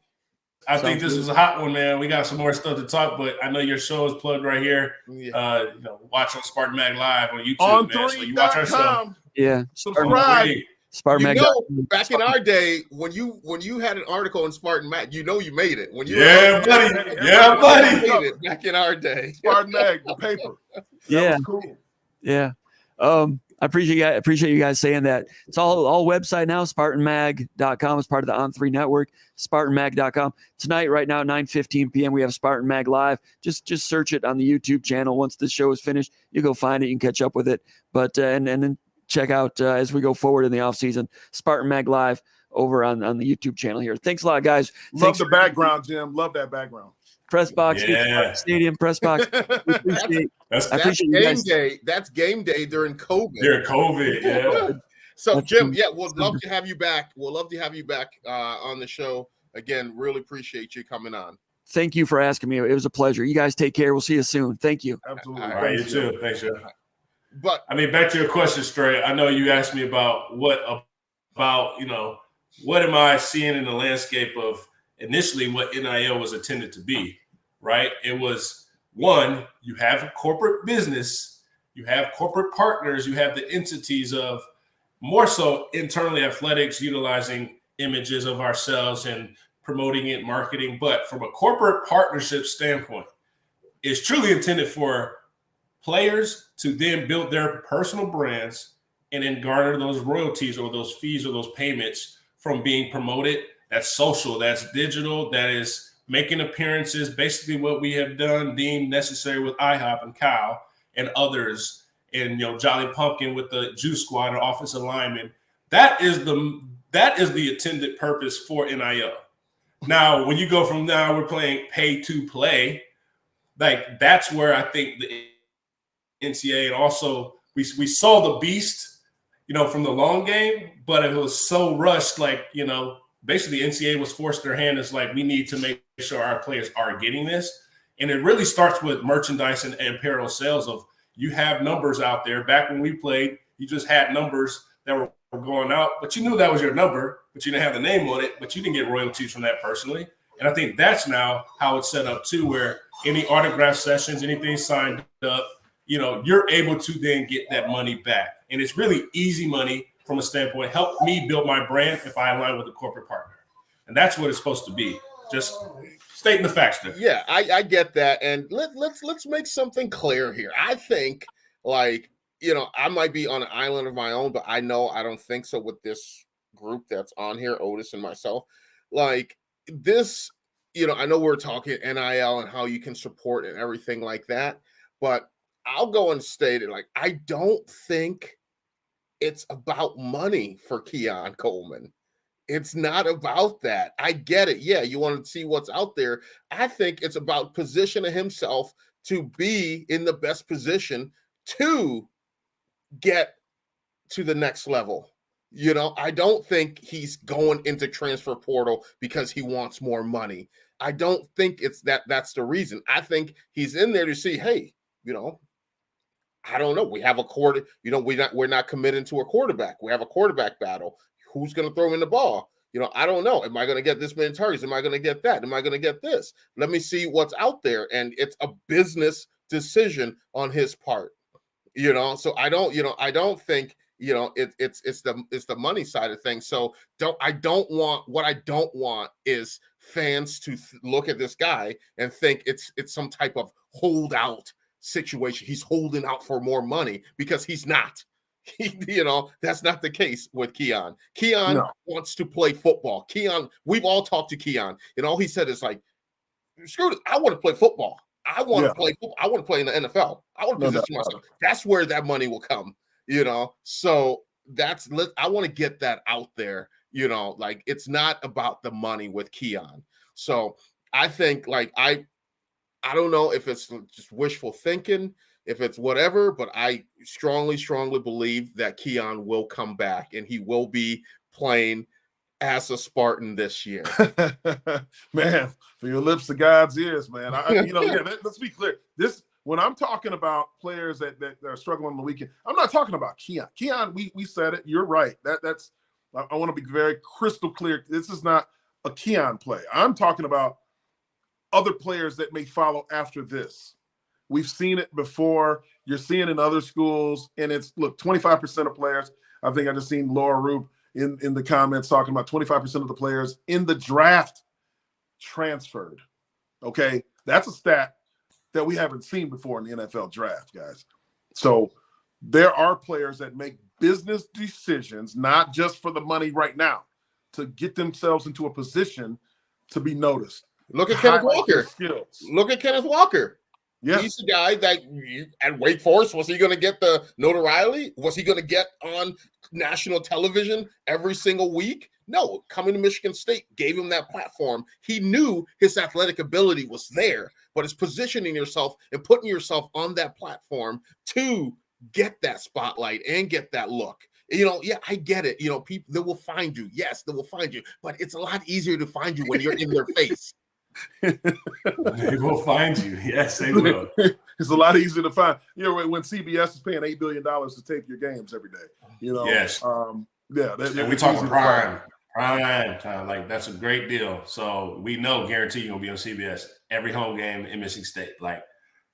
I think this is a hot one, man. We got some more stuff to talk, but I know your show is plugged right here. Yeah. Watch on Spartan Mag Live on YouTube, on man. So you watch our show. Yeah, subscribe. Spartan Mag. Back in our day, when you had an article in Spartan Mag, you made it. When you buddy. Made it back in our day. Spartan Mag, the paper. That was cool. Yeah. I appreciate you guys saying that. It's all website now, SpartanMag.com. It's part of the On3 network, SpartanMag.com. Tonight, right now, 9:15 p.m., we have Spartan Mag Live. Just search it on the YouTube channel. Once the show is finished, you go find it. You can catch up with it. But and then check out as we go forward in the offseason, Spartan Mag Live over on the YouTube channel here. Thanks a lot, guys. Love the background, Jim. Love that background. Press box, stadium, press box. That's game day. That's game day during COVID. Yeah. So, Jim, we'll love to have you back. We'll love to have you back on the show again. Really appreciate you coming on. Thank you for asking me. It was a pleasure. You guys take care. We'll see you soon. Thank you. Absolutely. All right, you too. Thanks, Jeff. But back to your question, Stray. I know you asked me about what am I seeing in the landscape of initially what NIL was intended to be, right? It was, one, you have a corporate business, you have corporate partners, you have the entities of more so internally athletics utilizing images of ourselves and promoting it, marketing. But from a corporate partnership standpoint, it's truly intended for players to then build their personal brands and then garner those royalties or those fees or those payments from being promoted. That's social, that's digital, that is making appearances, basically what we have done, deemed necessary with IHOP and Kyle and others, and Jolly Pumpkin with the Juice Squad and offensive lineman. That is the intended purpose for NIL. Now, when you go from now we're playing pay to play, that's where I think the NCAA and also we saw the beast, from the long game, but it was so rushed, basically NCAA was forced their hand. It's we need to make sure our players are getting this. And it really starts with merchandise and apparel sales of you have numbers out there. Back when we played, you just had numbers that were going out, but you knew that was your number, but you didn't have the name on it, but you didn't get royalties from that personally. And I think that's now how it's set up too, where any autograph sessions, anything signed up, you're able to then get that money back. And it's really easy money from a standpoint, help me build my brand if I align with a corporate partner. And that's what it's supposed to be. Just stating the facts there. Yeah, I get that. And let's make something clear here. I think I might be on an island of my own, but I don't think so with this group that's on here, Otis and myself. This, I know we're talking NIL and how you can support and everything like that, but I'll go and state it. I don't think it's about money for Keon Coleman. It's not about that. I get it. Yeah, you want to see what's out there. I think it's about positioning himself to be in the best position to get to the next level. I don't think he's going into transfer portal because he wants more money. I don't think it's that's the reason. I think he's in there to see, hey, I don't know. We have a we're not committing to a quarterback. We have a quarterback battle. Who's going to throw in the ball? I don't know. Am I going to get this many targets? Am I going to get that? Am I going to get this? Let me see what's out there. And it's a business decision on his part. So I don't think, it's the money side of things. So I don't want is fans to look at this guy and think it's some type of holdout situation. He's holding out for more money, because he's not. That's not the case with Keon. Keon wants to play football. Keon, we've all talked to Keon, and all he said is like, screw it, I want to play football. I want to play football. I want to play in the NFL. I want to position myself. That's where that money will come, So I want to get that out there, like it's not about the money with Keon. So I think I don't know if it's just wishful thinking, if it's whatever, but I strongly, strongly believe that Keon will come back and he will be playing as a Spartan this year. Man, from your lips to God's ears, man. Let's be clear. When I'm talking about players that are struggling on the weekend, I'm not talking about Keon. Keon, we said it. You're right. I want to be very crystal clear. This is not a Keon play. I'm talking about other players that may follow after this. We've seen it before. You're seeing in other schools, and 25% of players. I think I just seen Laura Rube in the comments talking about 25% of the players in the draft transferred. Okay, that's a stat that we haven't seen before in the NFL draft, guys. So there are players that make business decisions, not just for the money right now, to get themselves into a position to be noticed. Look at Kenneth Walker. Look at Kenneth Walker. Yes. He's the guy that at Wake Forest, was he going to get the notoriety? Was he going to get on national television every single week? No, coming to Michigan State gave him that platform. He knew his athletic ability was there, but it's positioning yourself and putting yourself on that platform to get that spotlight and get that look. I get it. People, they will find you. Yes, they will find you, but it's a lot easier to find you when you're in their face. They will find you. Yes, they will. It's a lot easier to find. When CBS is paying $8 billion to tape your games every day. Yes. And we talking prime time. Like, that's a great deal. So we know, guarantee you're gonna be on CBS every home game in Michigan State. Like,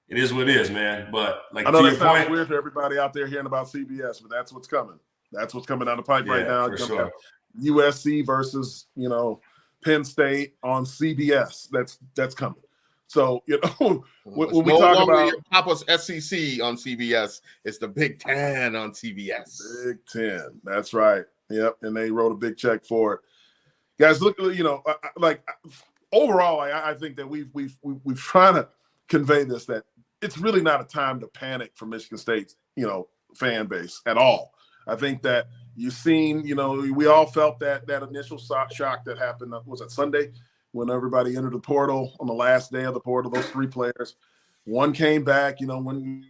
it is what it is, man. But like, I know to that your sounds point, weird to everybody out there hearing about CBS, but that's what's coming. That's what's coming down the pipe right now. For sure. USC versus Penn State on CBS. That's coming. So when we talk about your Papa's SEC on CBS, it's the Big Ten on CBS. Big Ten. That's right. Yep. And they wrote a big check for it. Guys, look. Overall, I think that we've trying to convey this, that it's really not a time to panic for Michigan State's fan base at all. I think that you've seen, we all felt that initial shock that happened, was it Sunday, when everybody entered the portal on the last day of the portal, those 3 players. One came back, when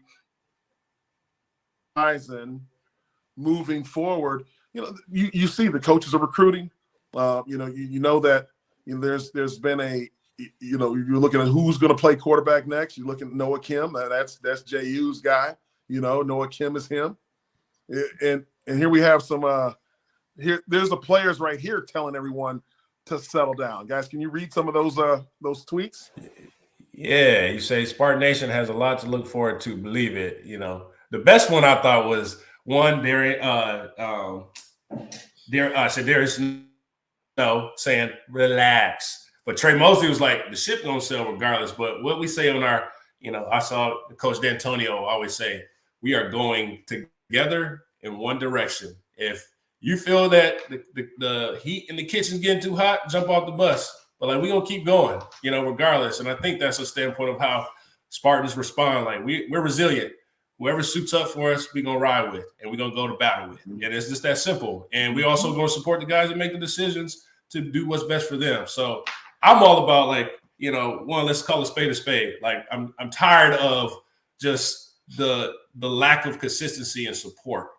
moving forward, you see the coaches are recruiting. That there's been you're looking at who's going to play quarterback next. You're looking at Noah Kim. That's Jehu's guy. Noah Kim is him. And here we have some there's the players right here telling everyone to settle down. Guys, can you read some of those tweets? Yeah, you say Spartan Nation has a lot to look forward to. Believe it. The best one I thought was one there is no saying relax. But Trey Mosley was like, the ship gonna sail regardless. But what we say on our, I saw Coach D'Antonio always say, we are going together in one direction. If you feel that the heat in the kitchen's getting too hot, jump off the bus. But we're gonna keep going, regardless. And I think that's a standpoint of how Spartans respond. Like, we're resilient. whoever suits up for us, we're going to ride with and we're going to go to battle with. And it's just that simple. And we also going to support the guys that make the decisions to do what's best for them. So I'm all about, like, you know, one, let's call a spade a spade. Like, I'm tired of just the lack of consistency and support.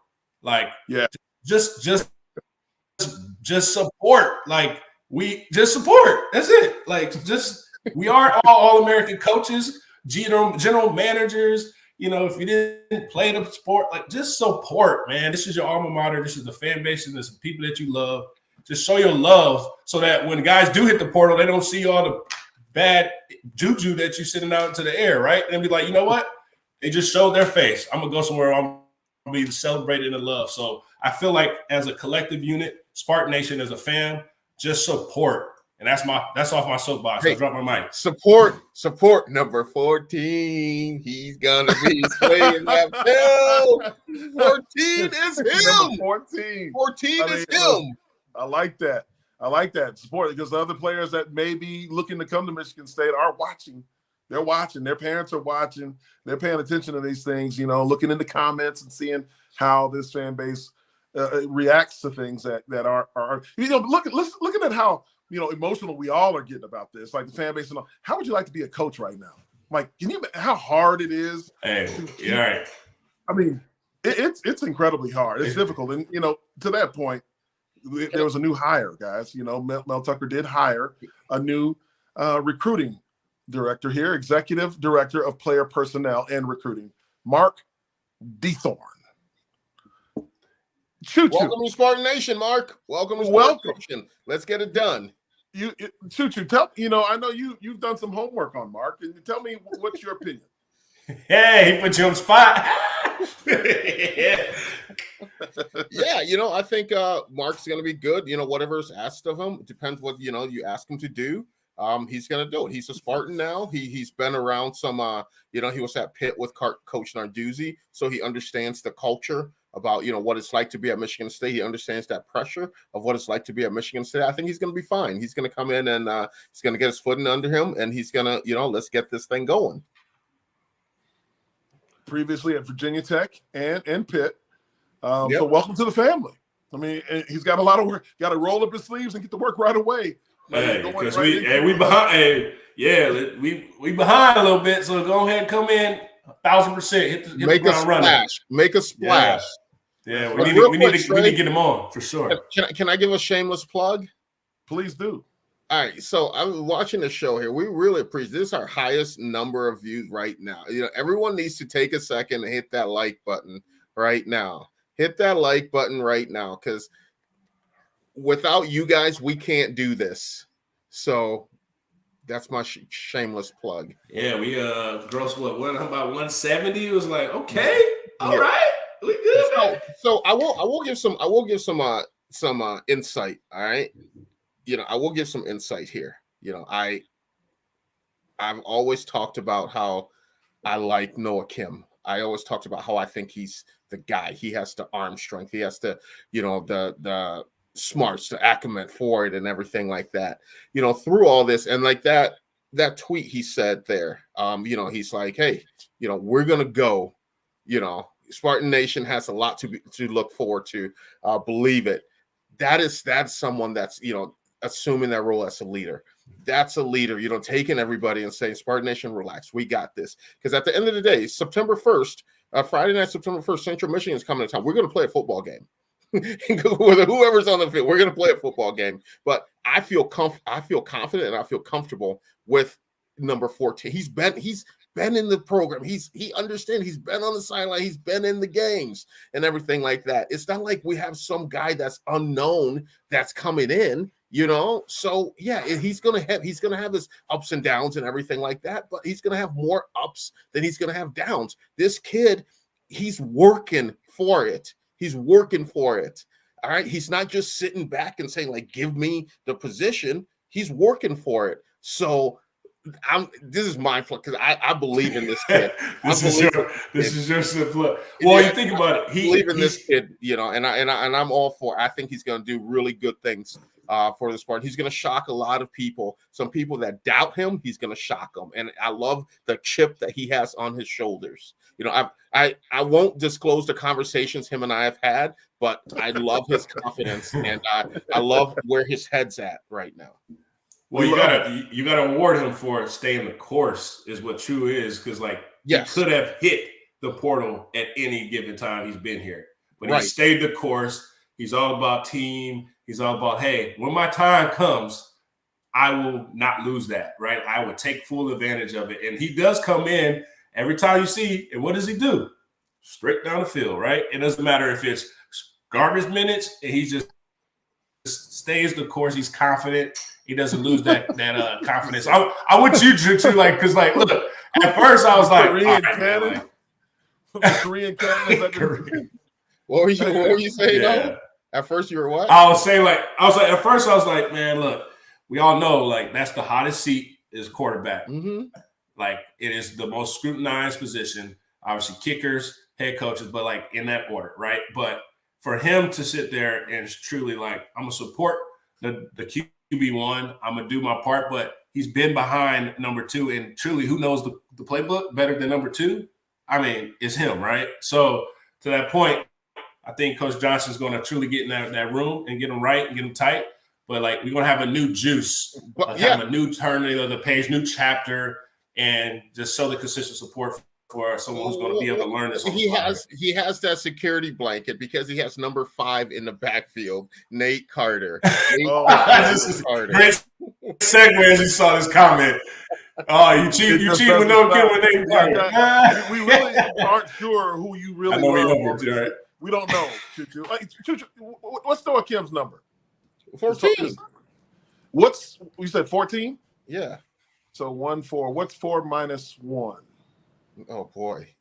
Like, just support. Like, we just support. That's it. Like, just we are all American coaches, general managers. You know, if you didn't play the sport, like, just support, man. This is your alma mater. This is the fan base and there's some people that you love. Just show your love so that when guys do hit the portal, they don't see all the bad juju that you're sending out into the air, right? And be like, you know what? They just showed their face. I'm going to go somewhere I'm going to be celebrated and loved. So I feel like as a collective unit, Spartan Nation as a fan, just support. And that's off my soapbox. I dropped my mic. Support number 14. He's gonna be playing that film. 14 is him. 14 is him. I like that. Support, because the other players that may be looking to come to Michigan State are watching. They're watching. Their parents are watching. They're paying attention to these things, you know, looking in the comments and seeing how this fan base reacts to things that are you know, looking at how, you know, emotional we all are getting about this, like the fan base and all. How would you like to be a coach right now? Like, how hard it is? Hey, you're right. I mean, it's incredibly hard. It's difficult. And, you know, to that point, there was a new hire, guys. You know, Mel Tucker did hire a new recruiting director here, executive director of player personnel and recruiting, Mark DeThorne. Welcome to Spartan Nation, Mark. Welcome to Spartan Nation. Let's get it done. Choo, tell, you know, I know you've done some homework on Mark, and tell me what's your opinion. Hey, he put you on the spot. Yeah, you know, I think Mark's going to be good. You know, whatever's asked of him, it depends what, you know, you ask him to do. He's going to do it. He's a Spartan now. He's been around some, you know, he was at Pitt with Coach Narduzzi, so he understands the culture about, you know, what it's like to be at Michigan State. He understands that pressure of what it's like to be at Michigan State. I think he's going to be fine. He's going to come in and he's going to get his footing under him, and he's going to, you know, let's get this thing going. Previously at Virginia Tech and Pitt. So welcome to the family. I mean, he's got a lot of work. Got to roll up his sleeves and get to work right away. Hey, because we behind. Hey, yeah, we behind a little bit. So go ahead and come in 1,000%. Hit the ground running. Make a splash. Yeah, we need to get him on for sure. Can I give a shameless plug? Please do. All right, so I'm watching the show here. We really appreciate this is our highest number of views right now. You know, everyone needs to take a second and hit that like button right now. Hit that like button right now, because without you guys, we can't do this. So that's my shameless plug. Yeah, we grossed about 170. It was like, okay, all right. We good. So I will give some insight. All right. You know, I will give some insight here. You know, I've always talked about how I like Noah Kim. I always talked about how I think he's the guy. He has the arm strength. He has the, you know, the smarts, the acumen for it and everything like that. You know, through all this and like that tweet he said there, you know, he's like, hey, you know, we're going to go, you know, Spartan Nation has a lot to look forward to. Believe it. That's someone that's, you know, assuming that role as a leader. That's a leader, you know, taking everybody and saying, Spartan Nation, relax. We got this. Because at the end of the day, September 1st, Friday night, September 1st, Central Michigan is coming to town. We're going to play a football game. Whoever's on the field, we're going to play a football game. But I feel confident and I feel comfortable with number 14. He's been in the program. He understands. He's been on the sideline. He's been in the games and everything like that. It's not like we have some guy that's unknown that's coming in, you know. So yeah, he's gonna have his ups and downs and everything like that. But he's gonna have more ups than he's gonna have downs. This kid, he's working for it. He's working for it. All right. He's not just sitting back and saying, like, give me the position. He's working for it. So this is my plug because I believe in this kid. This is your plug. Well, you think about it. I believe in this kid, you know, and I'm all for it. I think he's going to do really good things for the Spartans. He's going to shock a lot of people. Some people that doubt him, he's going to shock them. And I love the chip that he has on his shoulders. I won't disclose the conversations him and I have had, but I love his confidence and I love where his head's at right now. Well, you gotta award him for staying the course, is what true is, because he could have hit the portal at any given time he's been here, but he stayed the course. He's all about team. He's all about, hey, when my time comes, I will not lose that, right? I will take full advantage of it. And he does come in every time you see, and what does he do? Straight down the field, right? It doesn't matter if it's garbage minutes, and he just stays the course. He's confident. He doesn't lose that confidence. I want you to because look, at first I was like, Korean cannon. What were you saying? Yeah. At first you were what? At first I was like, man, look, we all know that's the hottest seat is quarterback. Mm-hmm. It is the most scrutinized position. Obviously, kickers, head coaches, but in that order, right? But for him to sit there and truly I'm gonna support the QB1, I'm gonna do my part, but he's been behind number 2, and truly, who knows the playbook better than number 2? I mean, it's him, right? So to that point, I think Coach Johnson's going to truly get in that room and get them right and get them tight. But we're going to have a new juice, have a new turning of the page, new chapter, and just show the consistent support for someone who's going to be able to learn this. He has that security blanket because he has number 5 in the backfield, Nate Carter. This is Carter. Great segue as you saw this comment. Oh, you cheat with no kid with Nate Carter. We really aren't sure who you really love. Right? We don't know, Choo-Choo. What's Noah Kim's number? 14. What's you said 14? Yeah. So 1-4. What's 4 minus 1? Oh boy.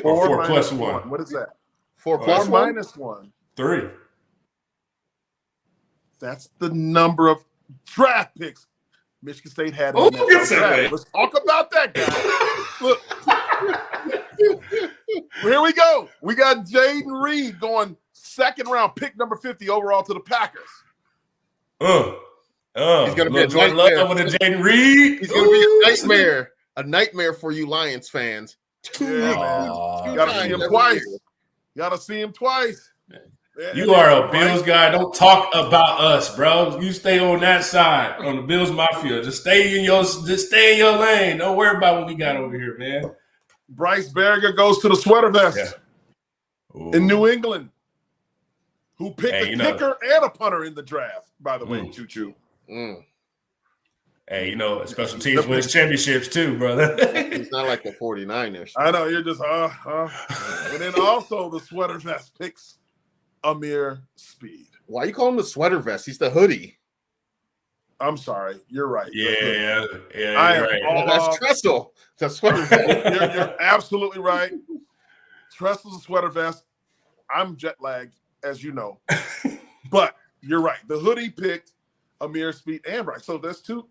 4 plus 1. What is that? 4 plus 1 minus 1. 3. That's the number of draft picks Michigan State had. Let's talk about that guy. Look. Here we go. We got Jaden Reed going 2nd round, pick number 50 overall to the Packers. He's going to be a nightmare with a Jaden Reed. He's going to be a nightmare for you Lions fans. Got to see him twice. Got to see him twice. You are a Bills guy. Don't talk about us, bro. You stay on that side, on the Bills Mafia. Just stay in your lane. Don't worry about what we got over here, man. Bryce Berger goes to the sweater vest in New England, who picked a kicker and a punter in the draft, by the way, Choo-Choo. Hey, special teams wins championships too, brother. It's not like the 49ers. I know, you're just, And then also the sweater vest picks Amir Speed. Why you call him the sweater vest? He's the hoodie. I'm sorry. You're right. Yeah. Right. That's Tressel. That's sweater vest. You're absolutely right. Tressel's a sweater vest. I'm jet lagged, as you know. But you're right. The hoodie picked Amir Speed and Bryce. So there's two.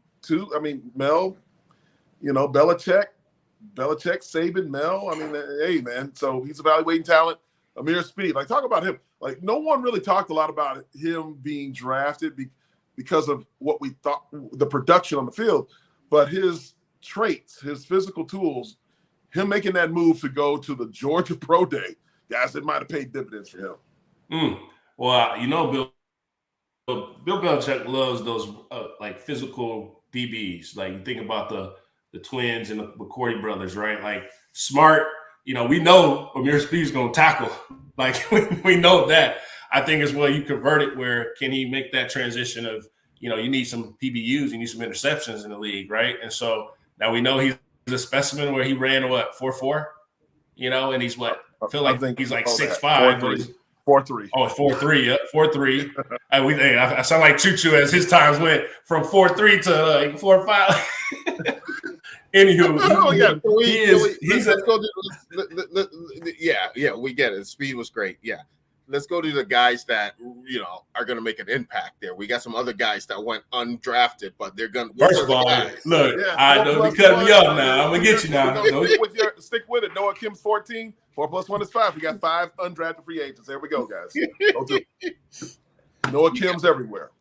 I mean, Mel, Belichick, Saban, Mel. I mean, hey, man. So he's evaluating talent. Amir Speed. Talk about him. No one really talked a lot about him being drafted because of what we thought, the production on the field, but his traits, his physical tools, him making that move to go to the Georgia Pro Day, guys, it might have paid dividends for him. Well, Bill Belichick loves those physical DBs. You think about the twins and the McCourty brothers, right? Smart. We know Amir Speed's going to tackle. We know that. I think as well you convert it where can he make that transition of, you need some PBUs, you need some interceptions in the league, right? And so now we know he's a specimen where he ran 4.4, and he's I feel like he's 6'5", but he's 4.3. Oh, 4.3, yeah, 4.3. I sound like Choo-Choo as his times went from 4.3 to 4.5. Anywho, we get it. Speed was great. Yeah. Let's go to the guys that, are going to make an impact there. We got some other guys that went undrafted, but they're going to. First of all, look, I know you cut me up now. I'm going to get you now. Stick with it. Noah Kim's 14. 4 plus 1 is 5. We got 5 undrafted free agents. There we go, guys. Noah Kim's everywhere.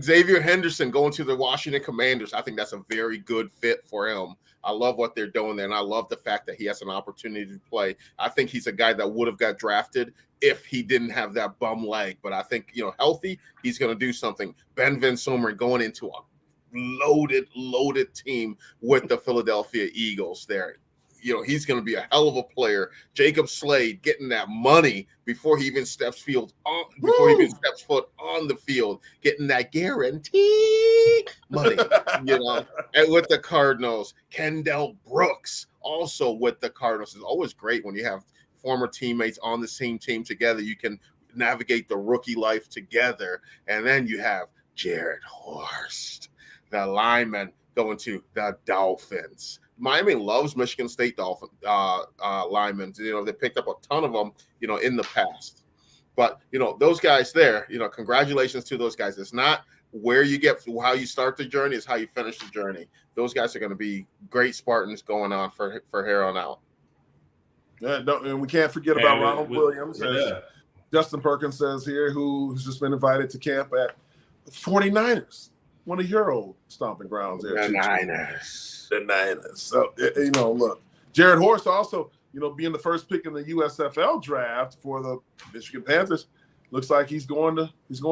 Xavier Henderson going to the Washington Commanders. I think that's a very good fit for him. I love what they're doing there, and I love the fact that he has an opportunity to play. I think he's a guy that would have got drafted if he didn't have that bum leg. But I think, healthy, he's going to do something. Ben Van Someren going into a loaded team with the Philadelphia Eagles there. He's going to be a hell of a player. Jacob Slade getting that money before he even steps foot on the field, getting that guarantee money, And with the Cardinals, Kendall Brooks also with the Cardinals. It's always great when you have former teammates on the same team together. You can navigate the rookie life together. And then you have Jared Horst, the lineman, going to the Dolphins. Miami loves Michigan State Dolphin linemen. They picked up a ton of them, in the past. But, those guys there, congratulations to those guys. It's not where you get how you start the journey, it's how you finish the journey. Those guys are going to be great Spartans going on for here on out. Yeah, and we can't forget about Ronald Williams, as Justin Perkins says here, who's just been invited to camp at 49ers, one of your old stomping grounds there. The Niners. So, look, Jared Horst also, being the first pick in the USFL draft for the Michigan Panthers, looks like he's going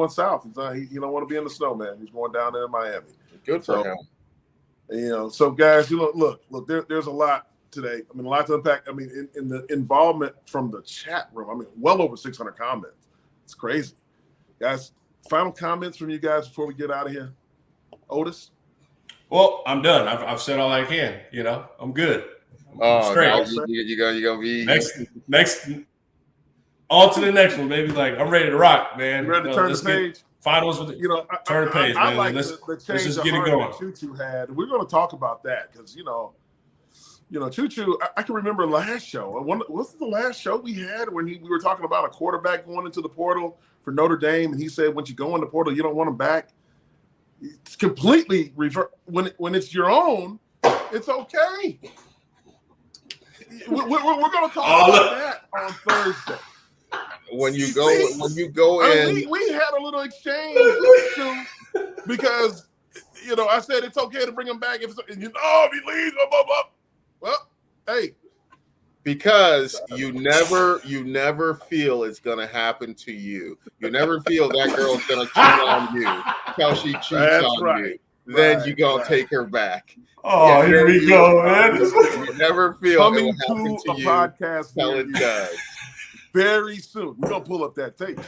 south. He don't want to be in the snow, man. He's going down there in Miami. Good for him. So guys, look, there's a lot today. I mean, a lot to unpack. I mean, in the involvement from the chat room, I mean, well over 600 comments. It's crazy. Guys, final comments from you guys before we get out of here. Otis? Well, I'm done. I've said all I can. I'm good. Straight. You're gonna be next. On to the next one, baby. Like, I'm ready to rock, man. You ready to turn the page? Finals with turn the page, man. Like let's change just of get it heart going. that Choo-Choo had. We're going to talk about that because Choo-Choo. I can remember last show. What's the last show we had when we were talking about a quarterback going into the portal for Notre Dame, and he said, "Once you go in the portal, you don't want him back." It's completely reverse. When it's your own, it's okay. We're going to talk about that on Thursday. When you go in, we had a little exchange too, because I said it's okay to bring him back if he leaves. Blah, blah, blah. Well, hey. Because you never feel it's gonna happen to you. You never feel that girl's gonna cheat on you until she cheats on you. Then you gonna take her back. Oh, here we go, man. You never feel coming it will to a you podcast until it does. Very soon. We're gonna pull up that tape.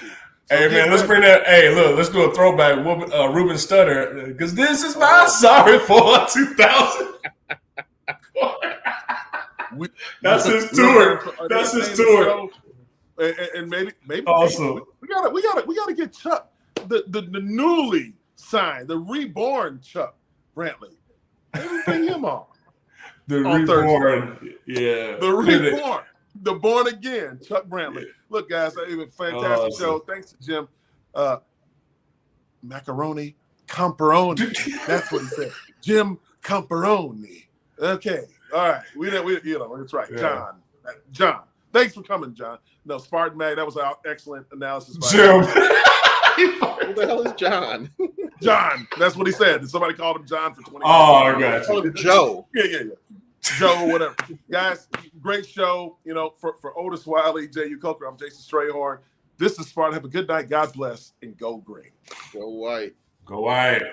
Hey man, let's bring that. Hey, look, let's do a throwback. Ruben Studdard, because this is my sorry for 2000. That's his tour. That's his tour. And maybe awesome. We gotta get Chuck, the newly signed, the reborn Chuck Brantley. Maybe bring him on. The reborn, yeah. The reborn, the born again Chuck Brantley. Look, guys, it was a fantastic show. Thanks to Jim Comparoni. That's what he said. Jim Comparoni. Okay. All right, that's right, yeah. John. Thanks for coming, John. No, Spartan Mag, that was an excellent analysis. Jim. Who the hell is John? John, that's what he said. Somebody called him John for 20 Oh, I got you. Joe. Yeah. Joe, whatever. Guys, great show. For Otis Wiley, Jehuu Caulcrick, I'm Jason Strayhorn. This is Sparta. Have a good night. God bless, and go green. Go white. Go white.